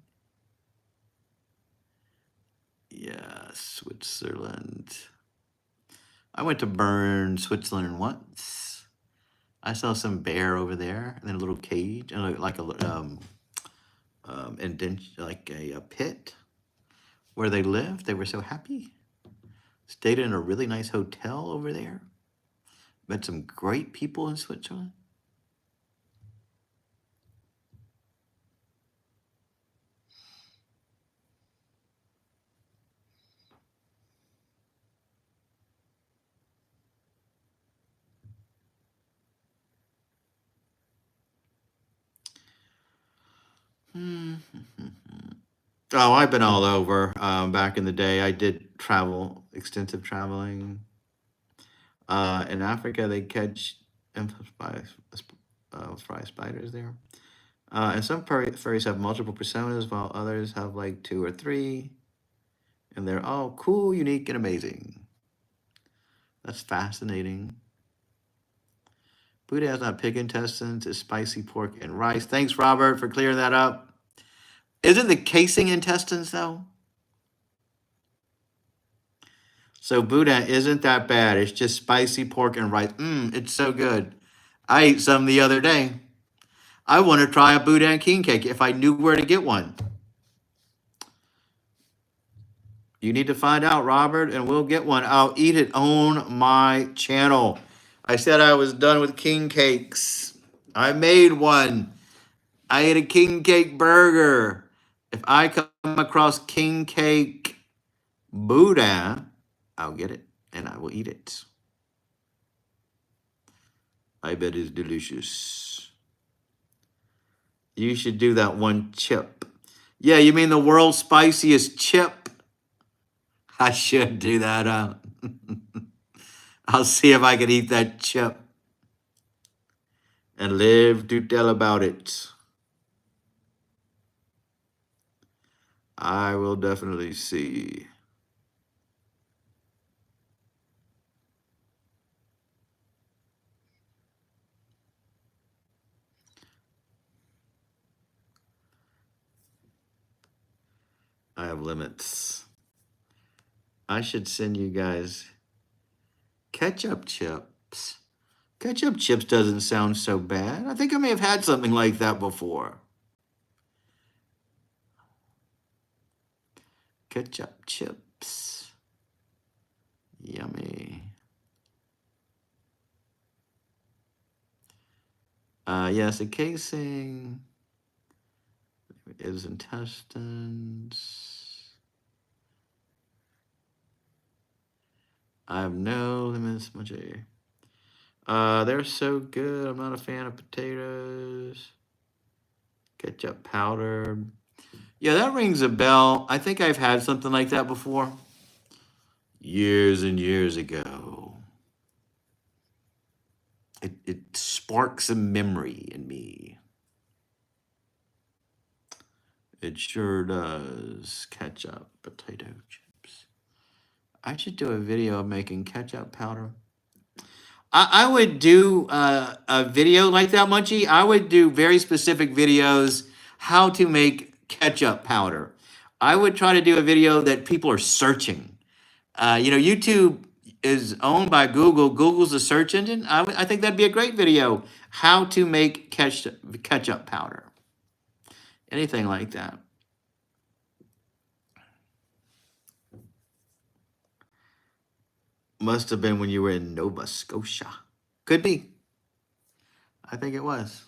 Yeah, Switzerland. I went to Bern, Switzerland once. I saw some bear over there in a little cage, and like like a pit where they lived. They were so happy. Stayed in a really nice hotel over there. Met some great people in Switzerland. Oh, I've been all over. Back in the day, I did travel, extensive traveling. In Africa, they catch fly spiders there. And some furries have multiple personas, while others have like two or three. And they're all cool, unique, and amazing. That's fascinating. Buddha has not pig intestines, it's spicy pork and rice. Thanks, Robert, for clearing that up. Isn't the casing intestines, though? So Buddha isn't that bad. It's just spicy pork and rice. It's so good. I ate some the other day. I want to try a Boudin king cake if I knew where to get one. You need to find out, Robert, and we'll get one. I'll eat it on my channel. I said I was done with king cakes. I made one. I ate a king cake burger. If I come across king cake Buddha, I'll get it and I will eat it. I bet it's delicious. You should do that one chip. Yeah, you mean the world's spiciest chip? I should do that. I'll see if I can eat that chip and live to tell about it. I will definitely see. I have limits. I should send you guys ketchup chips. Ketchup chips doesn't sound so bad. I think I may have had something like that before. Ketchup chips. Yummy. Yes, the casing is intestines. I have no limits, much. They're so good. I'm not a fan of potatoes. Ketchup powder. Yeah, that rings a bell. I think I've had something like that before. Years and years ago. It sparks a memory in me. It sure does. Ketchup, potato chips. I should do a video of making ketchup powder. I would do a video like that, Munchie. I would do very specific videos how to make ketchup powder. I would try to do a video that people are searching. YouTube is owned by Google. Google's a search engine. I think that'd be a great video. How to make ketchup powder. Anything like that. Must have been when you were in Nova Scotia. Could be. I think it was.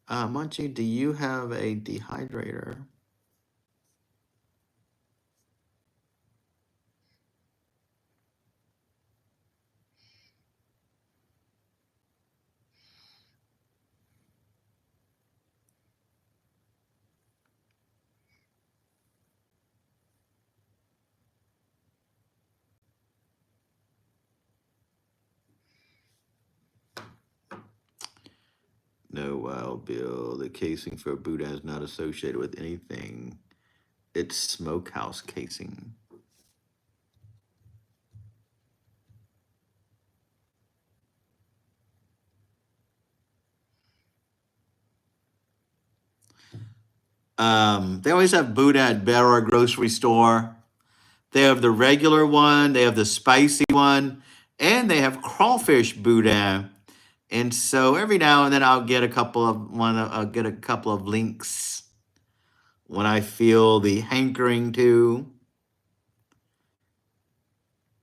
Munchie, do you have a dehydrator? No, Wild Bill. The casing for Buddha is not associated with anything. It's smokehouse casing. They always have Buddha at Barra grocery store. They have the regular one, they have the spicy one, and they have crawfish Buddha. And so every now and then I'll get a couple of links when I feel the hankering to.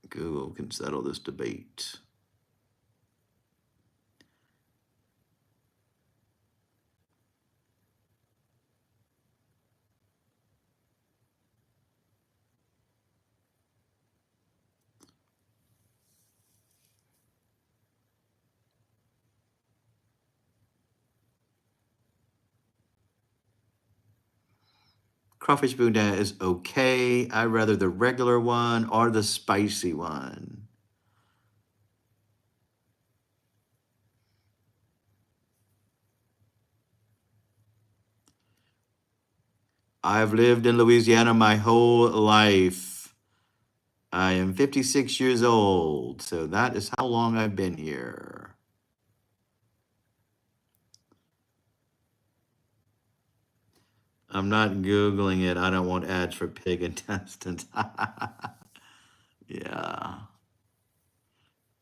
Google can settle this debate. Crawfish Boudin is okay. I'd rather the regular one or the spicy one. I've lived in Louisiana my whole life. I am 56 years old, so that is how long I've been here. I'm not Googling it. I don't want ads for pig intestines. Yeah,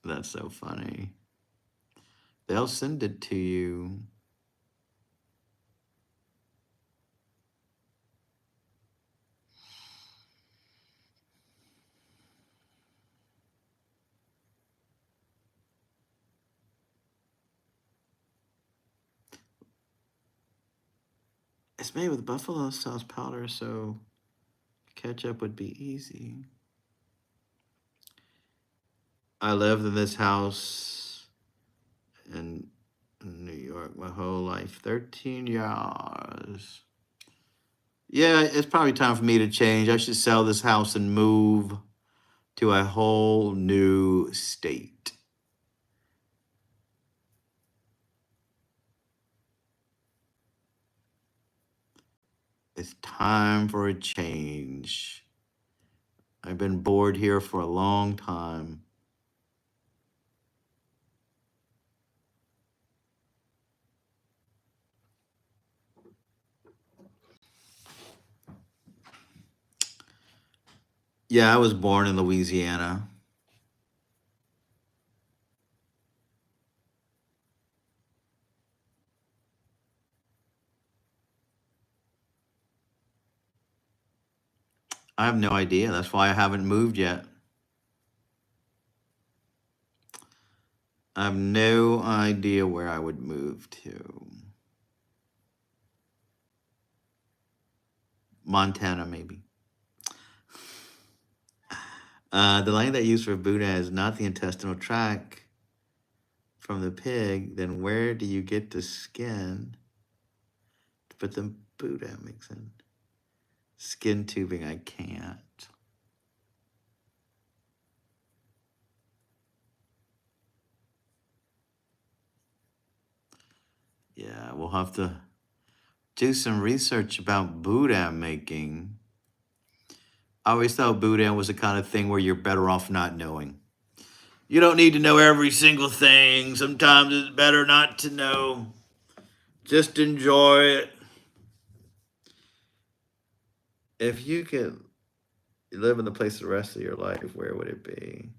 that's so funny. They'll send it to you. It's made with buffalo sauce powder, so ketchup would be easy. I lived in this house in New York my whole life, 13 years. Yeah, it's probably time for me to change. I should sell this house and move to a whole new state. It's time for a change. I've been bored here for a long time. Yeah, I was born in Louisiana. I have no idea. That's why I haven't moved yet. I have no idea where I would move to. Montana, maybe. The line that used for Buddha is not the intestinal tract from the pig. Then where do you get the skin to put the Buddha makes in? Skin tubing, I can't. Yeah, we'll have to do some research about Buddha making. I always thought Boudin was the kind of thing where you're better off not knowing. You don't need to know every single thing. Sometimes it's better not to know. Just enjoy it. If you could live in the place the rest of your life, where would it be?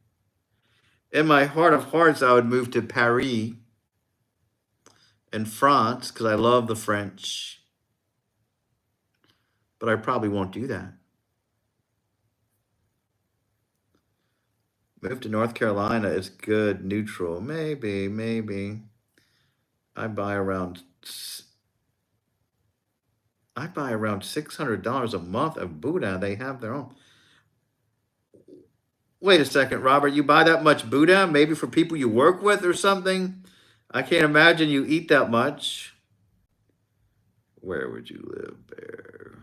In my heart of hearts, I would move to Paris in France because I love the French. But I probably won't do that. Move to North Carolina is good, neutral. Maybe. I buy around $600 a month of Buddha. They have their own. Wait a second, Robert. You buy that much Buddha? Maybe for people you work with or something? I can't imagine you eat that much. Where would you live, Bear?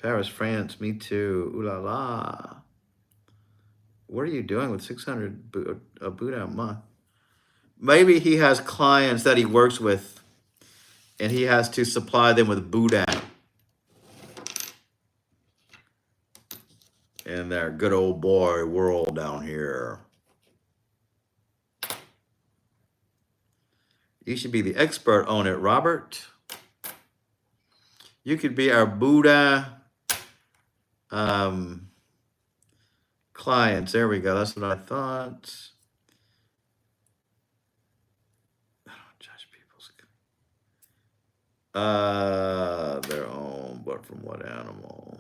Paris, France. Me too. Ooh la la. What are you doing with 600 Buddha a month? Maybe he has clients that he works with, and he has to supply them with Buddha in their good old boy world down here. You should be the expert on it, Robert. You could be our Buddha clients. There we go. That's what I thought. I don't judge people's. Their own, but from what animal?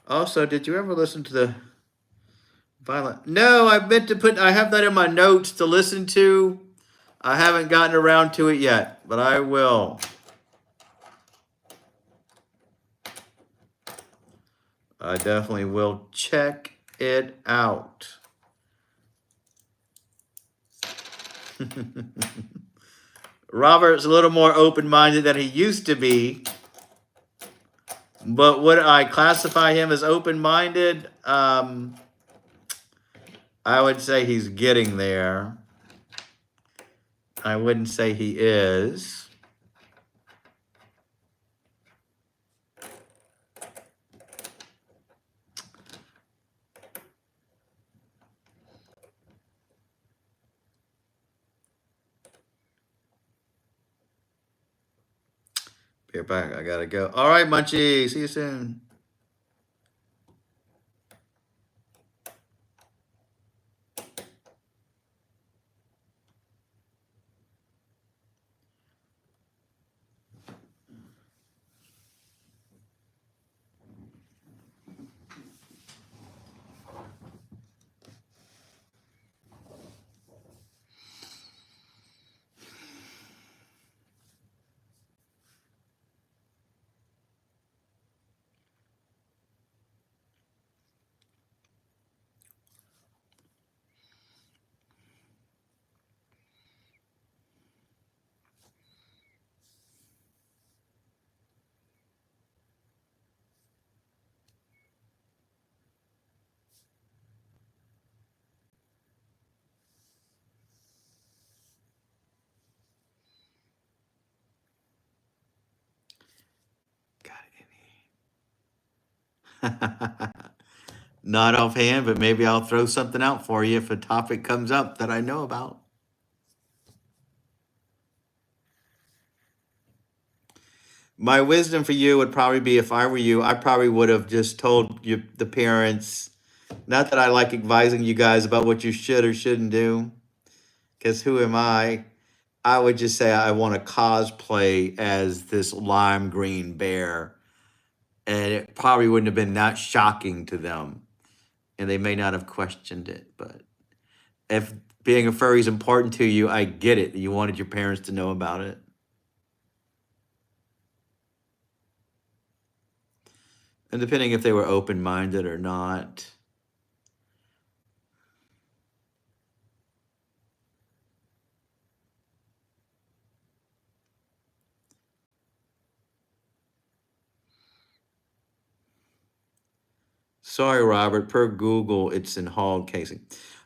Also, did you ever listen to the violent? No, I meant to put. I have that in my notes to listen to. I haven't gotten around to it yet, but I will. I definitely will check it out. Robert's a little more open-minded than he used to be. But would I classify him as open-minded? I would say he's getting there. I wouldn't say he is. Be right back. I gotta go. All right, Munchie. See you soon. Not offhand, but maybe I'll throw something out for you if a topic comes up that I know about. My wisdom for you would probably be, if I were you, I probably would have just told you, the parents, not that I like advising you guys about what you should or shouldn't do, because who am I? I would just say I want to cosplay as this lime green bear, and it probably wouldn't have been that shocking to them, and they may not have questioned it. But if being a furry is important to you, I get it. You wanted your parents to know about it. And depending if they were open minded or not. Sorry, Robert. Per Google, it's in hog casing.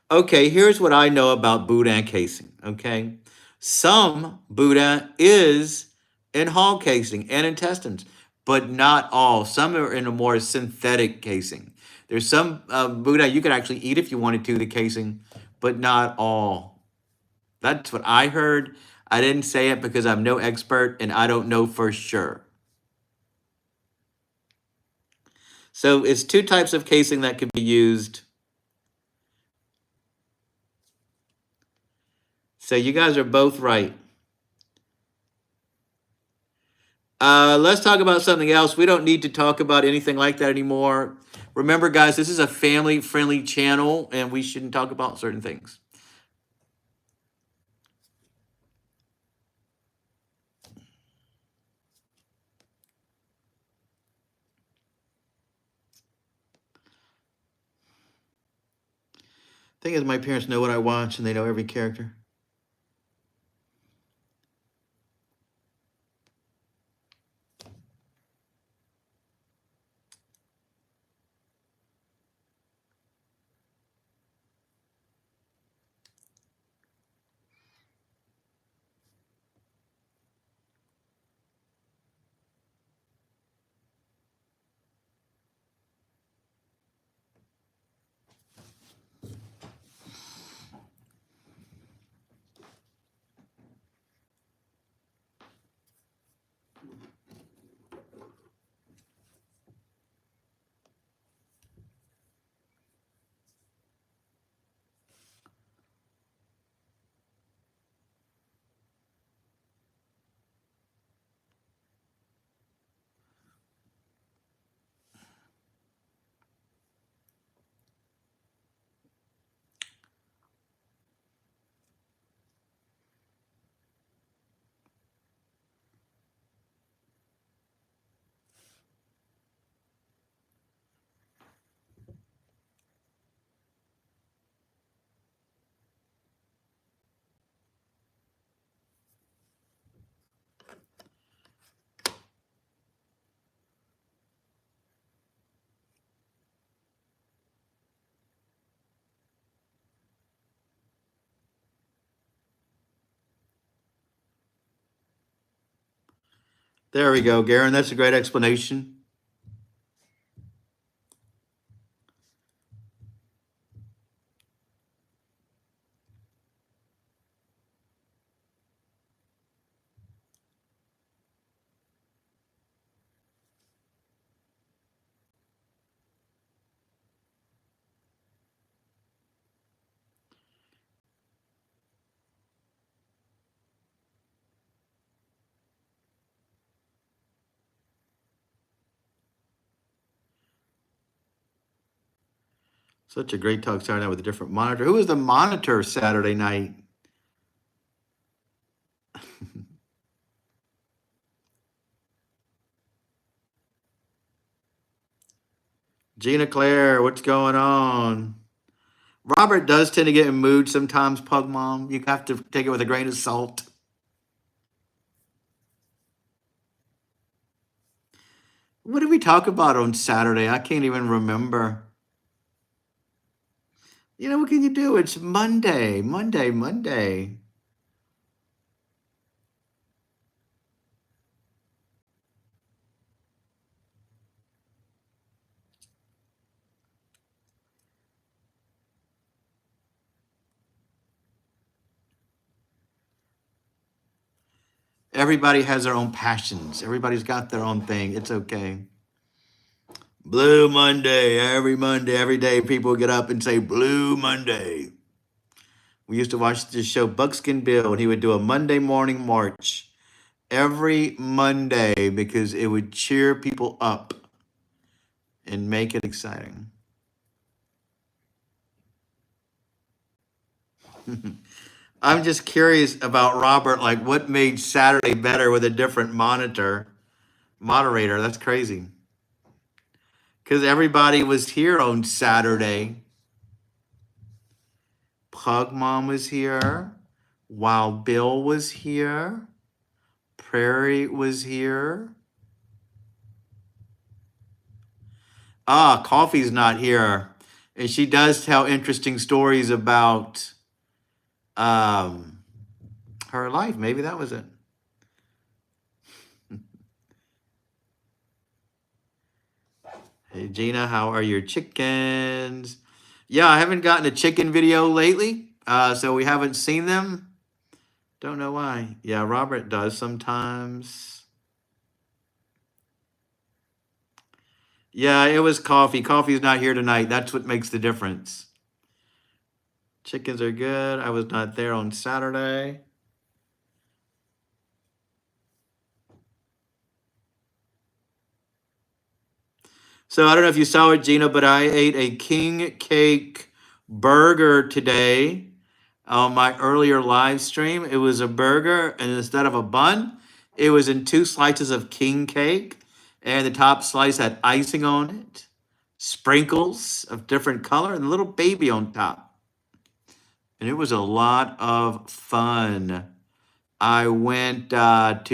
Okay, here's what I know about boudin casing. Okay, some boudin is in hog casing and intestines, but not all. Some are in a more synthetic casing. There's some boudin you could actually eat if you wanted to, the casing, but not all. That's what I heard. I didn't say it because I'm no expert and I don't know for sure. So it's two types of casing that could be used. So you guys are both right. Let's talk about something else. We don't need to talk about anything like that anymore. Remember, guys, this is a family friendly channel and we shouldn't talk about certain things. Thing is, my parents know what I watch and they know every character. There we go, Garen. That's a great explanation. Such a great talk Saturday night with a different monitor. Who was the monitor Saturday night? Gina Claire, what's going on? Robert does tend to get in mood sometimes, Pug Mom. You have to take it with a grain of salt. What did we talk about on Saturday? I can't even remember. You know, what can you do? It's Monday, Monday, Monday. Everybody has their own passions. Everybody's got their own thing. It's okay. Blue Monday, every day people get up and say Blue Monday. We used to watch this show Buckskin Bill, and he would do a Monday morning march every Monday because it would cheer people up and make it exciting. I'm just curious about Robert, like what made Saturday better with a different moderator. That's crazy. Because everybody was here on Saturday. Pug Mom was here. Wild Bill was here. Prairie was here. Coffee's not here. And she does tell interesting stories about her life. Maybe that was it. Hey, Gina, how are your chickens? Yeah, I haven't gotten a chicken video lately, so we haven't seen them. Don't know why. Yeah, Robert does sometimes. Yeah, it was coffee. Coffee's not here tonight. That's what makes the difference. Chickens are good. I was not there on Saturday. So I don't know if you saw it, Gina, but I ate a king cake burger today on my earlier live stream. It was a burger, and instead of a bun, it was in 2 slices of king cake, and the top slice had icing on it, sprinkles of different color, and a little baby on top. And it was a lot of fun. I went to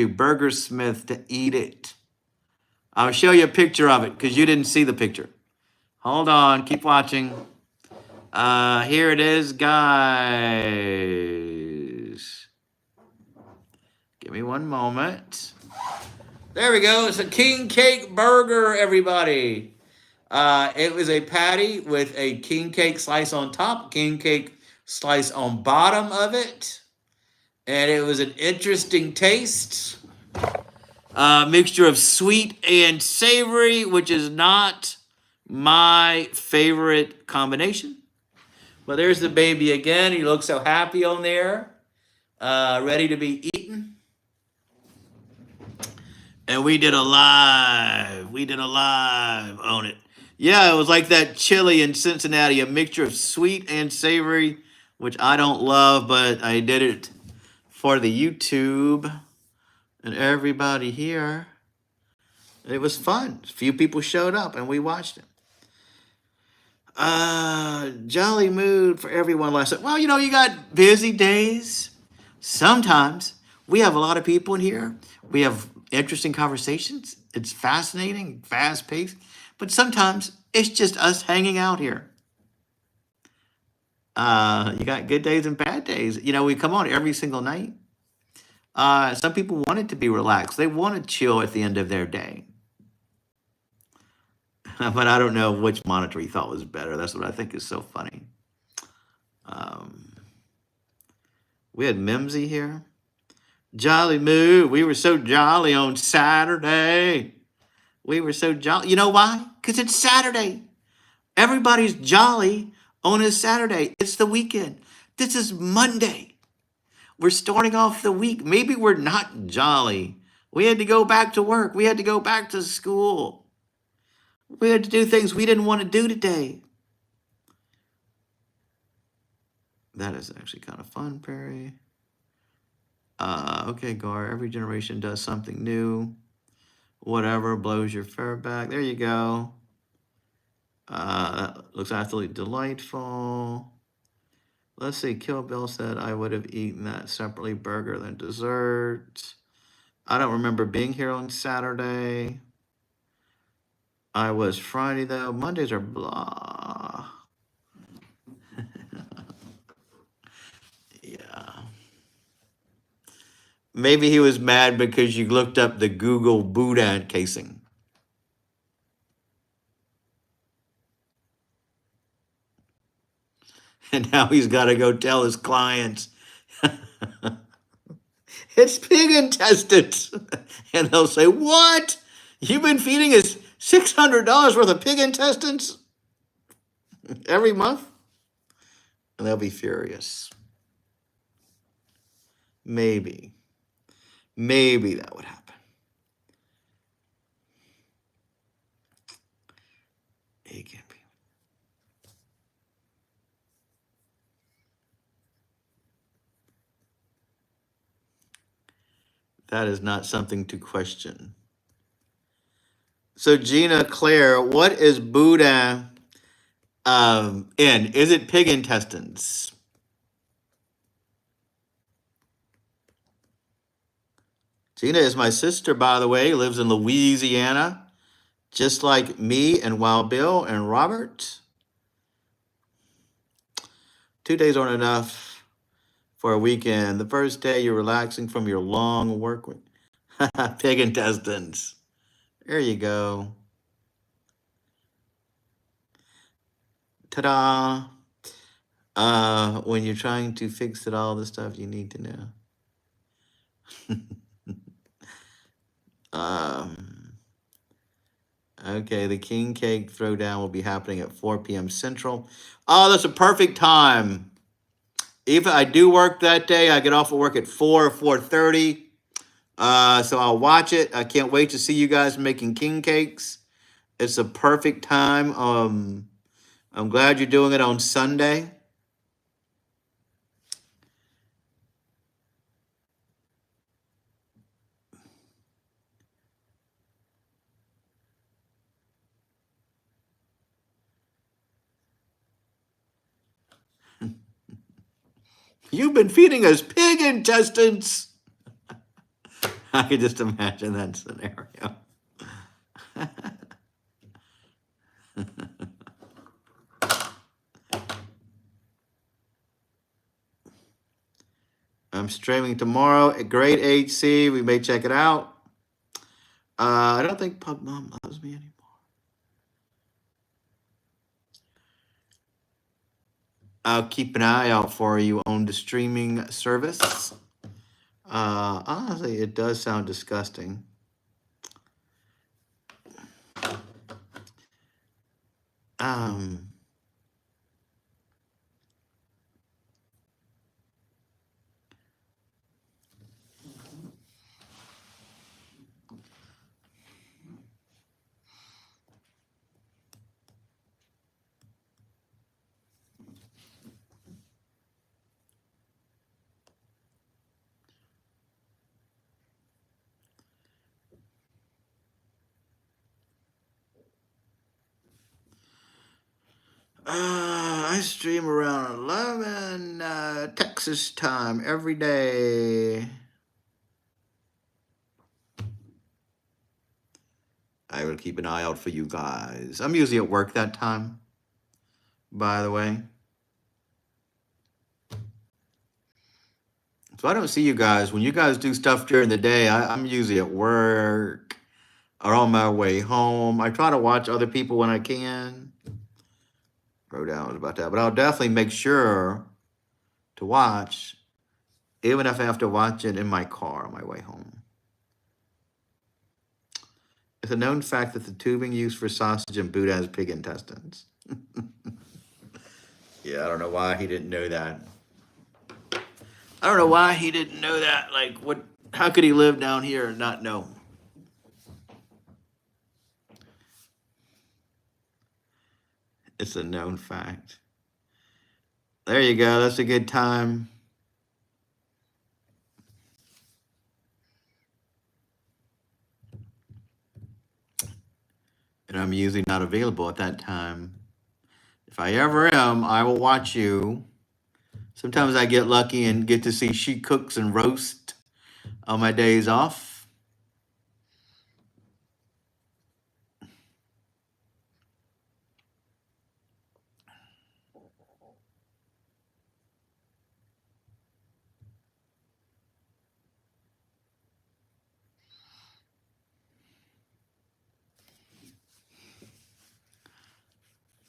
Burgersmith to eat it. I'll show you a picture of it because you didn't see the picture. Hold on, keep watching. Here it is, guys. Give me one moment. There we go. It's a king cake burger, everybody. It was a patty with a king cake slice on top, king cake slice on bottom of it. And it was an interesting taste. Mixture of sweet and savory, which is not my favorite combination. But there's the baby again. He looks so happy on there, ready to be eaten. And we did a live on it. Yeah, it was like that chili in Cincinnati, a mixture of sweet and savory, which I don't love, but I did it for the YouTube and everybody here. It was fun. A few people showed up and we watched it. Jolly mood for everyone last night. Well, you got busy days. Sometimes we have a lot of people in here. We have interesting conversations. It's fascinating, fast paced. But sometimes it's just us hanging out here. You got good days and bad days. We come on every single night. Some people want it to be relaxed. They want to chill at the end of their day. But I don't know which monitor he thought was better. That's what I think is so funny. We had Mimsy here. Jolly mood. We were so jolly on Saturday. We were so jolly. You know why? Because it's Saturday. Everybody's jolly on a Saturday. It's the weekend. This is Monday. We're starting off the week. Maybe we're not jolly. We had to go back to work. We had to go back to school. We had to do things we didn't want to do today. That is actually kind of fun, Perry. Okay, Gar, every generation does something new. Whatever blows your fur back. There you go. Looks absolutely delightful. Let's see, Kill Bill said I would have eaten that separately, burger than dessert. I don't remember being here on Saturday. I was Friday, though. Mondays are blah. Yeah. Maybe he was mad because you looked up the Google Boudin casing. And now he's got to go tell his clients It's pig intestines. And they'll say, what? You've been feeding us $600 worth of pig intestines every month? And they'll be furious. Maybe. Maybe that would happen. It can be. That is not something to question. So Gina Claire, what is Buddha in? Is it pig intestines? Gina is my sister, by the way, lives in Louisiana, just like me and Wild Bill and Robert. 2 days aren't enough for a weekend. The first day you're relaxing from your long work week. Pig intestines. There you go. Ta-da. When you're trying to fix it, all the stuff you need to know. Okay, the king cake throwdown will be happening at 4 p.m. Central. Oh, that's a perfect time. If I do work that day, I get off of work at 4 or 4:30. So I'll watch it. I can't wait to see you guys making king cakes. It's a perfect time. I'm glad you're doing it on Sunday. You've been feeding us pig intestines. I can just imagine that scenario. I'm streaming tomorrow at Great HC. We may check it out. I don't think Pub Mom loves me anymore. I'll keep an eye out for you on the streaming service. Honestly, it does sound disgusting. I stream around 11 Texas time every day. I will keep an eye out for you guys. I'm usually at work that time, by the way. So I don't see you guys. When you guys do stuff during the day, I'm usually at work or on my way home. I try to watch other people when I can. Wrote down about that, but I'll definitely make sure to watch, even if I have to watch it in my car on my way home. It's a known fact that the tubing used for sausage and Buddha has pig intestines. Yeah, I don't know why he didn't know that. I don't know why he didn't know that. Like, what? How could he live down here and not know? It's a known fact. There you go. That's a good time. And I'm usually not available at that time. If I ever am, I will watch you. Sometimes I get lucky and get to see she cooks and roast on my days off.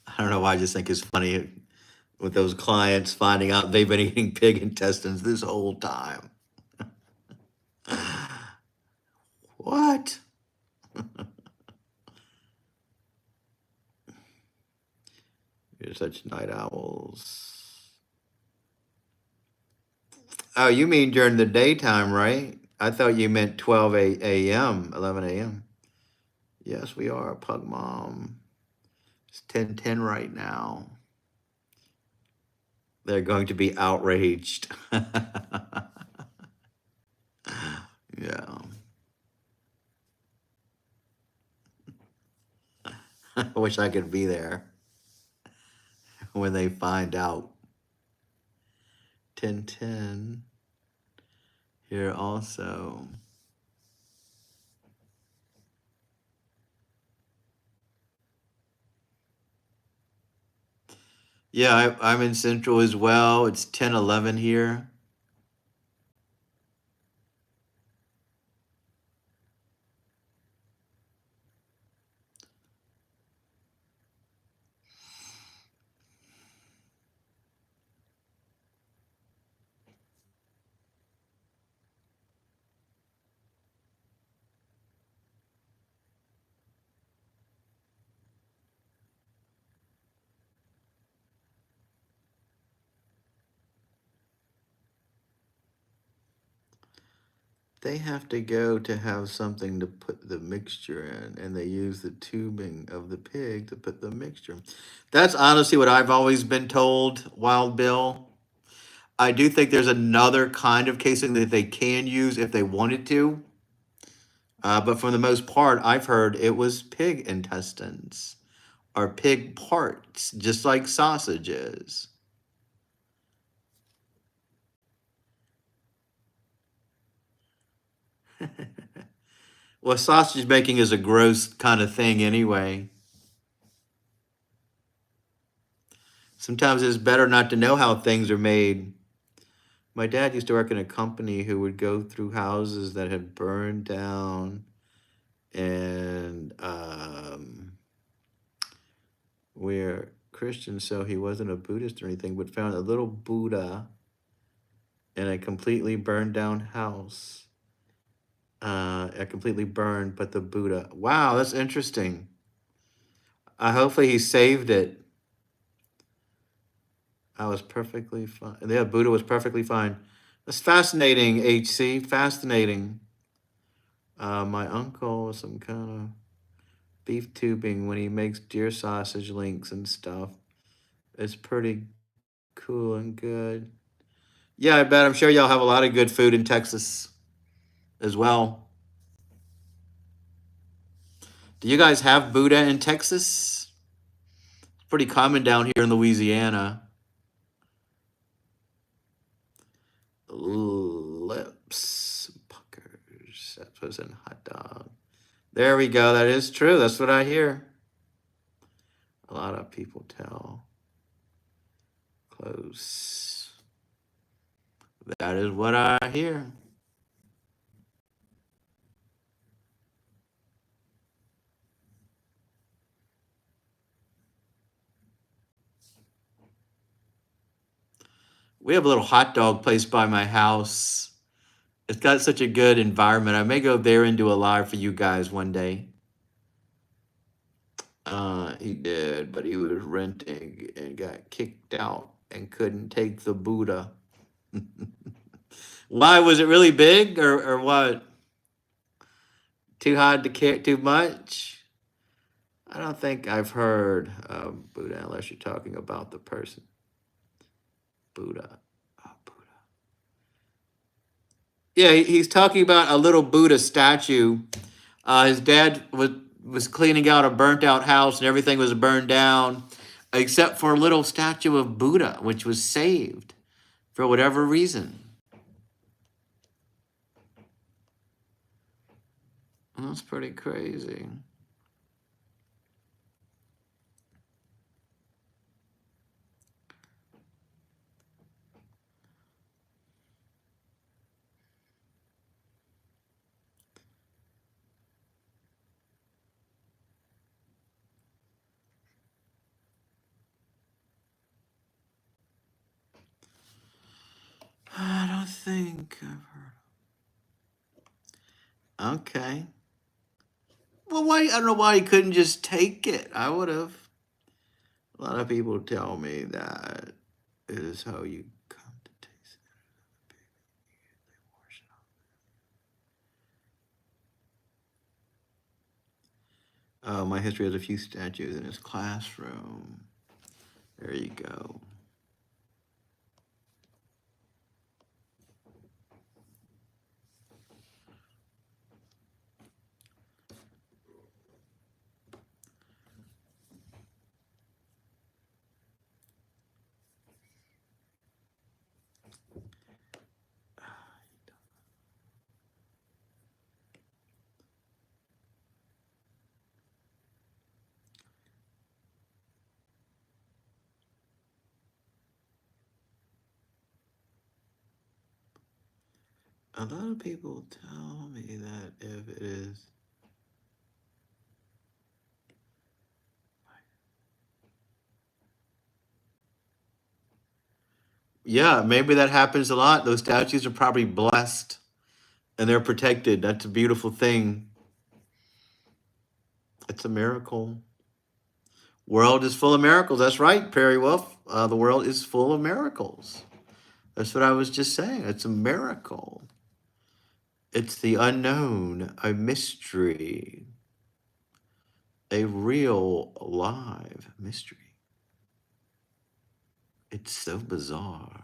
I don't know why I just think it's funny with those clients finding out they've been eating pig intestines this whole time. What? You're such night owls. Oh, you mean during the daytime, right? I thought you meant 12 a.m., 11 a.m. Yes, we are, Pug Mom. It's 10:10 right now. They're going to be outraged. Yeah. I wish I could be there when they find out. 10:10 here also. Yeah, I'm in Central as well. It's 10:11 here. They have to go to have something to put the mixture in, and they use the tubing of the pig to put the mixture. That's honestly what I've always been told, Wild Bill. I do think there's another kind of casing that they can use if they wanted to. But for the most part, I've heard it was pig intestines or pig parts, just like sausages. Well, sausage making is a gross kind of thing anyway. Sometimes it's better not to know how things are made. My dad used to work in a company who would go through houses that had burned down and we're Christian, so he wasn't a Buddhist or anything, but found a little Buddha in a completely burned down house. It completely burned, but the Buddha. Wow, that's interesting. Hopefully he saved it. I was perfectly fine. Yeah, Buddha was perfectly fine. That's fascinating, HC. Fascinating. My uncle was some kind of beef tubing when he makes deer sausage links and stuff. It's pretty cool and good. Yeah, I bet. I'm sure y'all have a lot of good food in Texas as well. Do you guys have Buddha in Texas? It's pretty common down here in Louisiana. Lips puckers. That was in hot dog. There we go. That is true. That's what I hear. A lot of people tell. Close. That is what I hear. We have a little hot dog place by my house. It's got such a good environment. I may go there and do a live for you guys one day. He did, but he was renting and got kicked out and couldn't take the Buddha. Why was it really big or what? Too hard to carry, too much? I don't think I've heard of Buddha unless you're talking about the person. Buddha. Oh, Buddha. Yeah, he's talking about a little Buddha statue. His dad was cleaning out a burnt out house and everything was burned down except for a little statue of Buddha, which was saved for whatever reason. That's pretty crazy. I don't think I've heard. Okay. Well, why? I don't know why he couldn't just take it. I would have. A lot of people tell me that it is how you come to taste it. Oh, my history has a few statues in his classroom. There you go. A lot of people tell me that if it is. Yeah, maybe that happens a lot. Those statues are probably blessed and they're protected. That's a beautiful thing. It's a miracle. World is full of miracles. That's right, Perry Wolf. The world is full of miracles. That's what I was just saying. It's a miracle. It's the unknown, a mystery, a real, live mystery. It's so bizarre.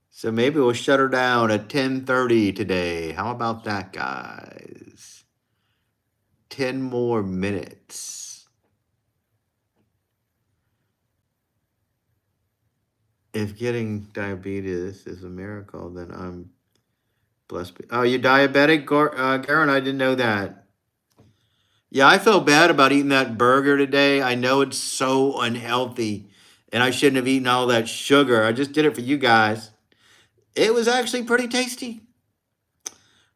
So maybe we'll shut her down at 10:30 today. How about that, guys? 10 more minutes. If getting diabetes is a miracle, then I'm blessed. Oh, you diabetic, Garen? I didn't know that. Yeah, I felt bad about eating that burger today. I know it's so unhealthy, and I shouldn't have eaten all that sugar. I just did it for you guys. It was actually pretty tasty.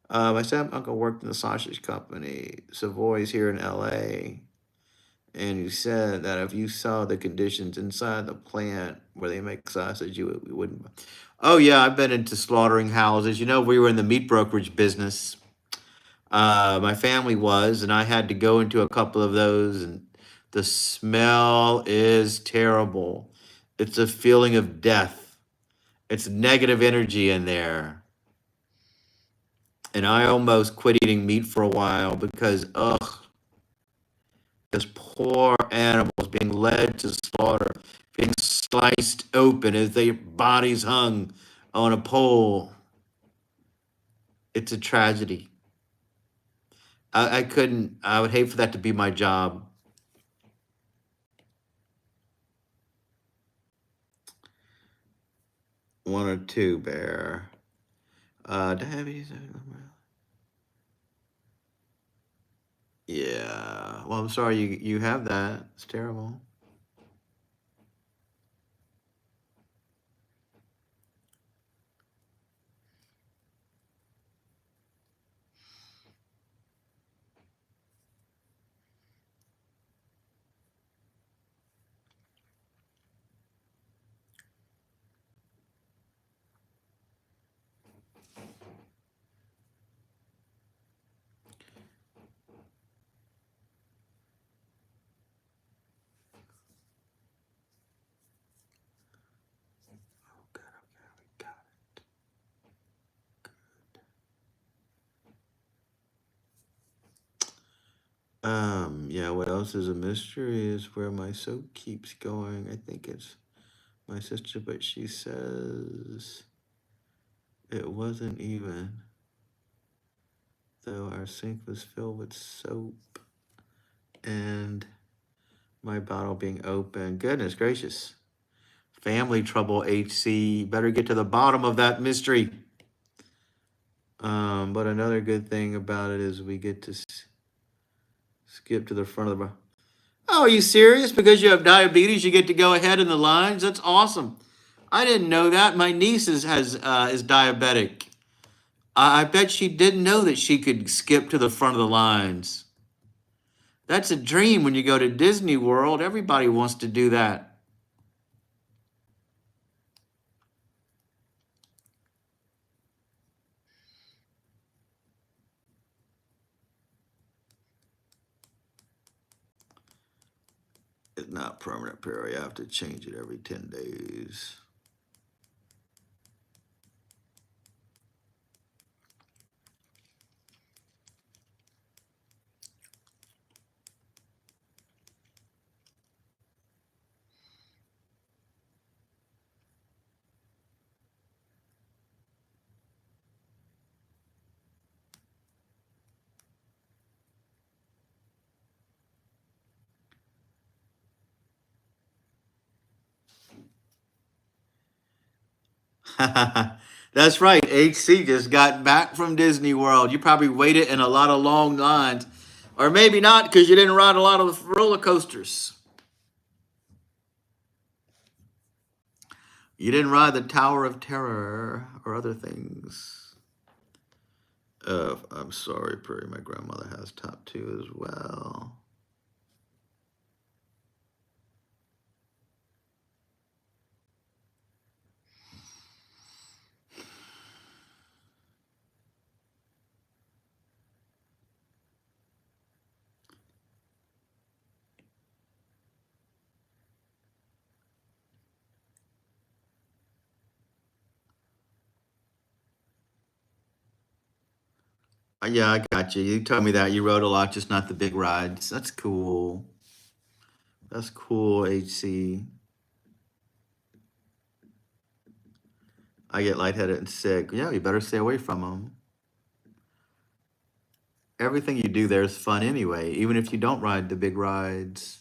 My step uncle worked in the sausage company, Savoy's here in LA, and he said that if you saw the conditions inside the plant where they make sausage, you wouldn't. Oh yeah, I've been into slaughtering houses. You know, we were in the meat brokerage business. My family was, and I had to go into a couple of those, and the smell is terrible. It's a feeling of death. It's negative energy in there. And I almost quit eating meat for a while because, ugh, this poor animals being led to slaughter, being sliced open as their bodies hung on a pole. It's a tragedy. I couldn't, I would hate for that to be my job. One or two, Bear. Diabetes. Yeah. Well, I'm sorry you have that. It's terrible. Yeah, what else is a mystery is where my soap keeps going. I think it's my sister, but she says it wasn't even, though our sink was filled with soap and my bottle being open. Goodness gracious. Family trouble, HC. Better get to the bottom of that mystery. But another good thing about it is we get to skip to the front of the. Oh, are you serious? Because you have diabetes, you get to go ahead in the lines? That's awesome. I didn't know that. My niece is diabetic. I bet she didn't know that she could skip to the front of the lines. That's a dream when you go to Disney World. Everybody wants to do that. It's not permanent period. I have to change it every 10 days. That's right. HC just got back from Disney World. You probably waited in a lot of long lines, or maybe not because you didn't ride a lot of roller coasters. You didn't ride the Tower of Terror or other things. I'm sorry, Prairie. My grandmother has top 2 as well. Yeah, I got you. You told me that you rode a lot, just not the big rides. That's cool. That's cool, HC. I get lightheaded and sick. Yeah, you better stay away from them. Everything you do there is fun anyway, even if you don't ride the big rides.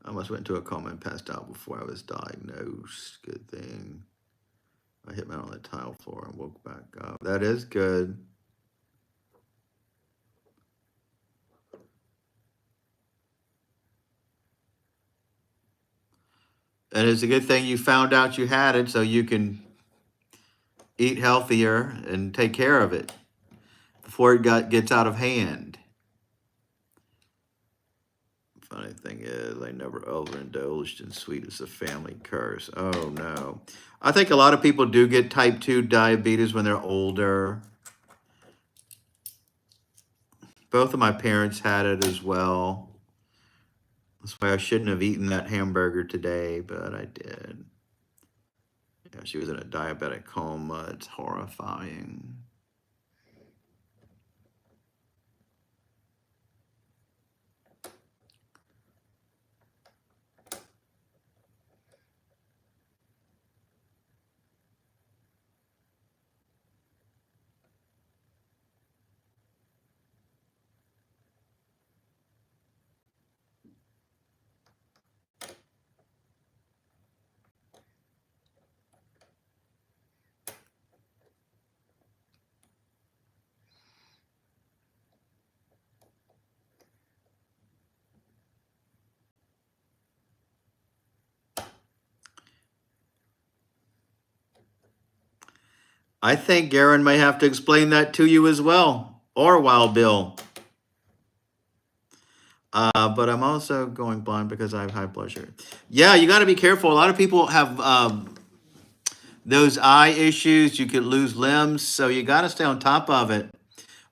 I almost went into a coma and passed out before I was diagnosed. Good thing. I hit my head on the tile floor and woke back up. That is good. And it's a good thing you found out you had it so you can eat healthier and take care of it before it gets out of hand. Funny thing is, I never overindulged in sweet. It's a family curse. Oh no. I think a lot of people do get type 2 diabetes when they're older. Both of my parents had it as well. That's why I shouldn't have eaten that hamburger today, but I did. Yeah, she was in a diabetic coma. It's horrifying. I think Garen may have to explain that to you as well, or Wild Bill. But I'm also going blind because I have high blood sugar. Yeah, you got to be careful. A lot of people have those eye issues. You could lose limbs, so you got to stay on top of it.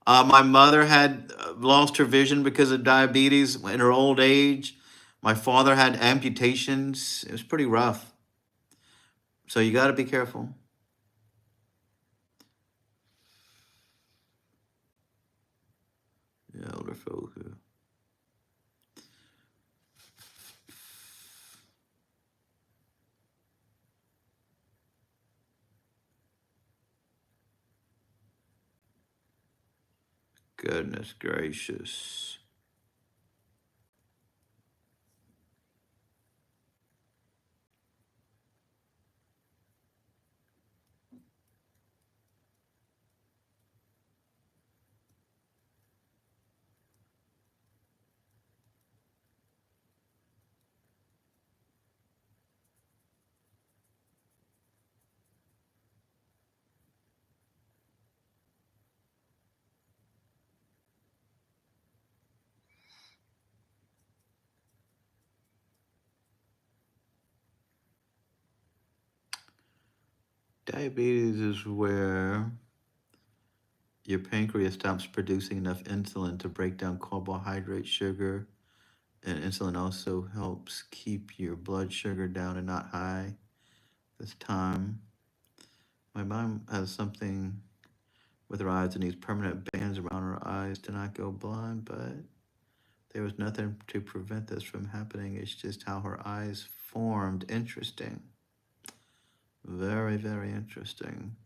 My mother had lost her vision because of diabetes in her old age. My father had amputations. It was pretty rough. So you got to be careful. Yeah, older folk. Goodness gracious. Diabetes is where your pancreas stops producing enough insulin to break down carbohydrate, sugar, and insulin also helps keep your blood sugar down and not high. This time, my mom has something with her eyes and needs permanent bands around her eyes to not go blind, but there was nothing to prevent this from happening. It's just how her eyes formed. Interesting. Very, very interesting.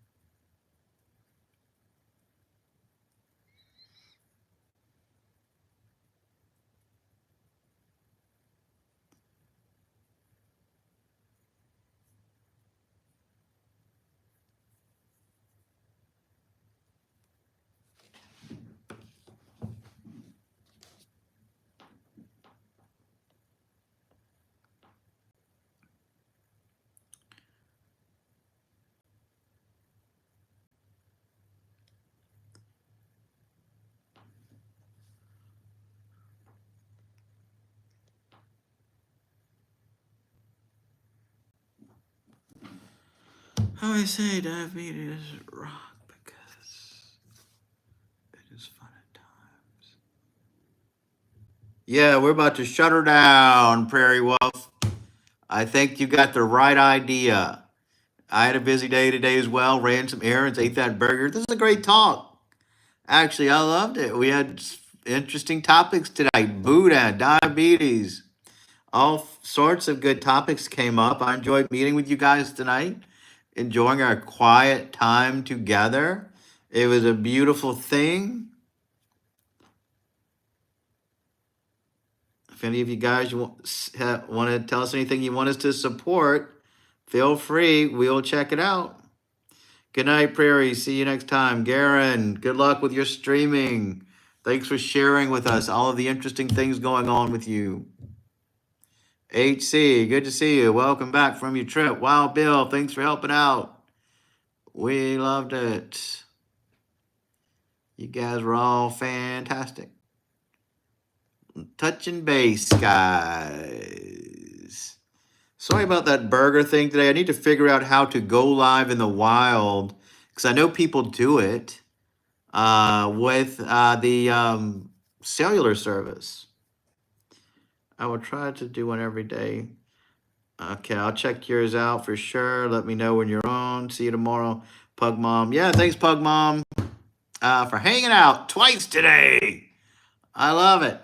I say diabetes rock because it is fun at times. Yeah, we're about to shut her down, Prairie Wolf. I think you got the right idea. I had a busy day today as well. Ran some errands, ate that burger. This is a great talk. Actually, I loved it. We had interesting topics tonight. Buddha, diabetes, all sorts of good topics came up. I enjoyed meeting with you guys tonight, enjoying our quiet time together. It was a beautiful thing. If any of you guys want to tell us anything you want us to support, feel free. We'll check it out. Good night, Prairie. See you next time. Garen, good luck with your streaming. Thanks for sharing with us all of the interesting things going on with you. HC, good to see you. Welcome back from your trip. Wow, Bill, thanks for helping out. We loved it. You guys were all fantastic. Touching base, guys. Sorry about that burger thing today. I need to figure out how to go live in the wild because I know people do it with the cellular service. I will try to do one every day. Okay, I'll check yours out for sure. Let me know when you're on. See you tomorrow, Pug Mom. Yeah, thanks, Pug Mom, for hanging out twice today. I love it.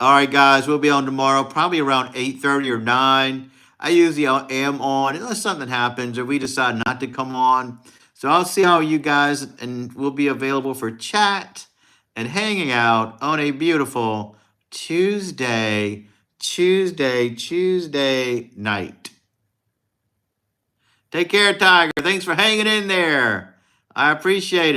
All right, guys, we'll be on tomorrow, probably around 8:30 or 9. I usually am on unless something happens or we decide not to come on. So I'll see how you guys, and we'll be available for chat and hanging out on a beautiful Tuesday night. Take care, Tiger. Thanks for hanging in there. I appreciate it.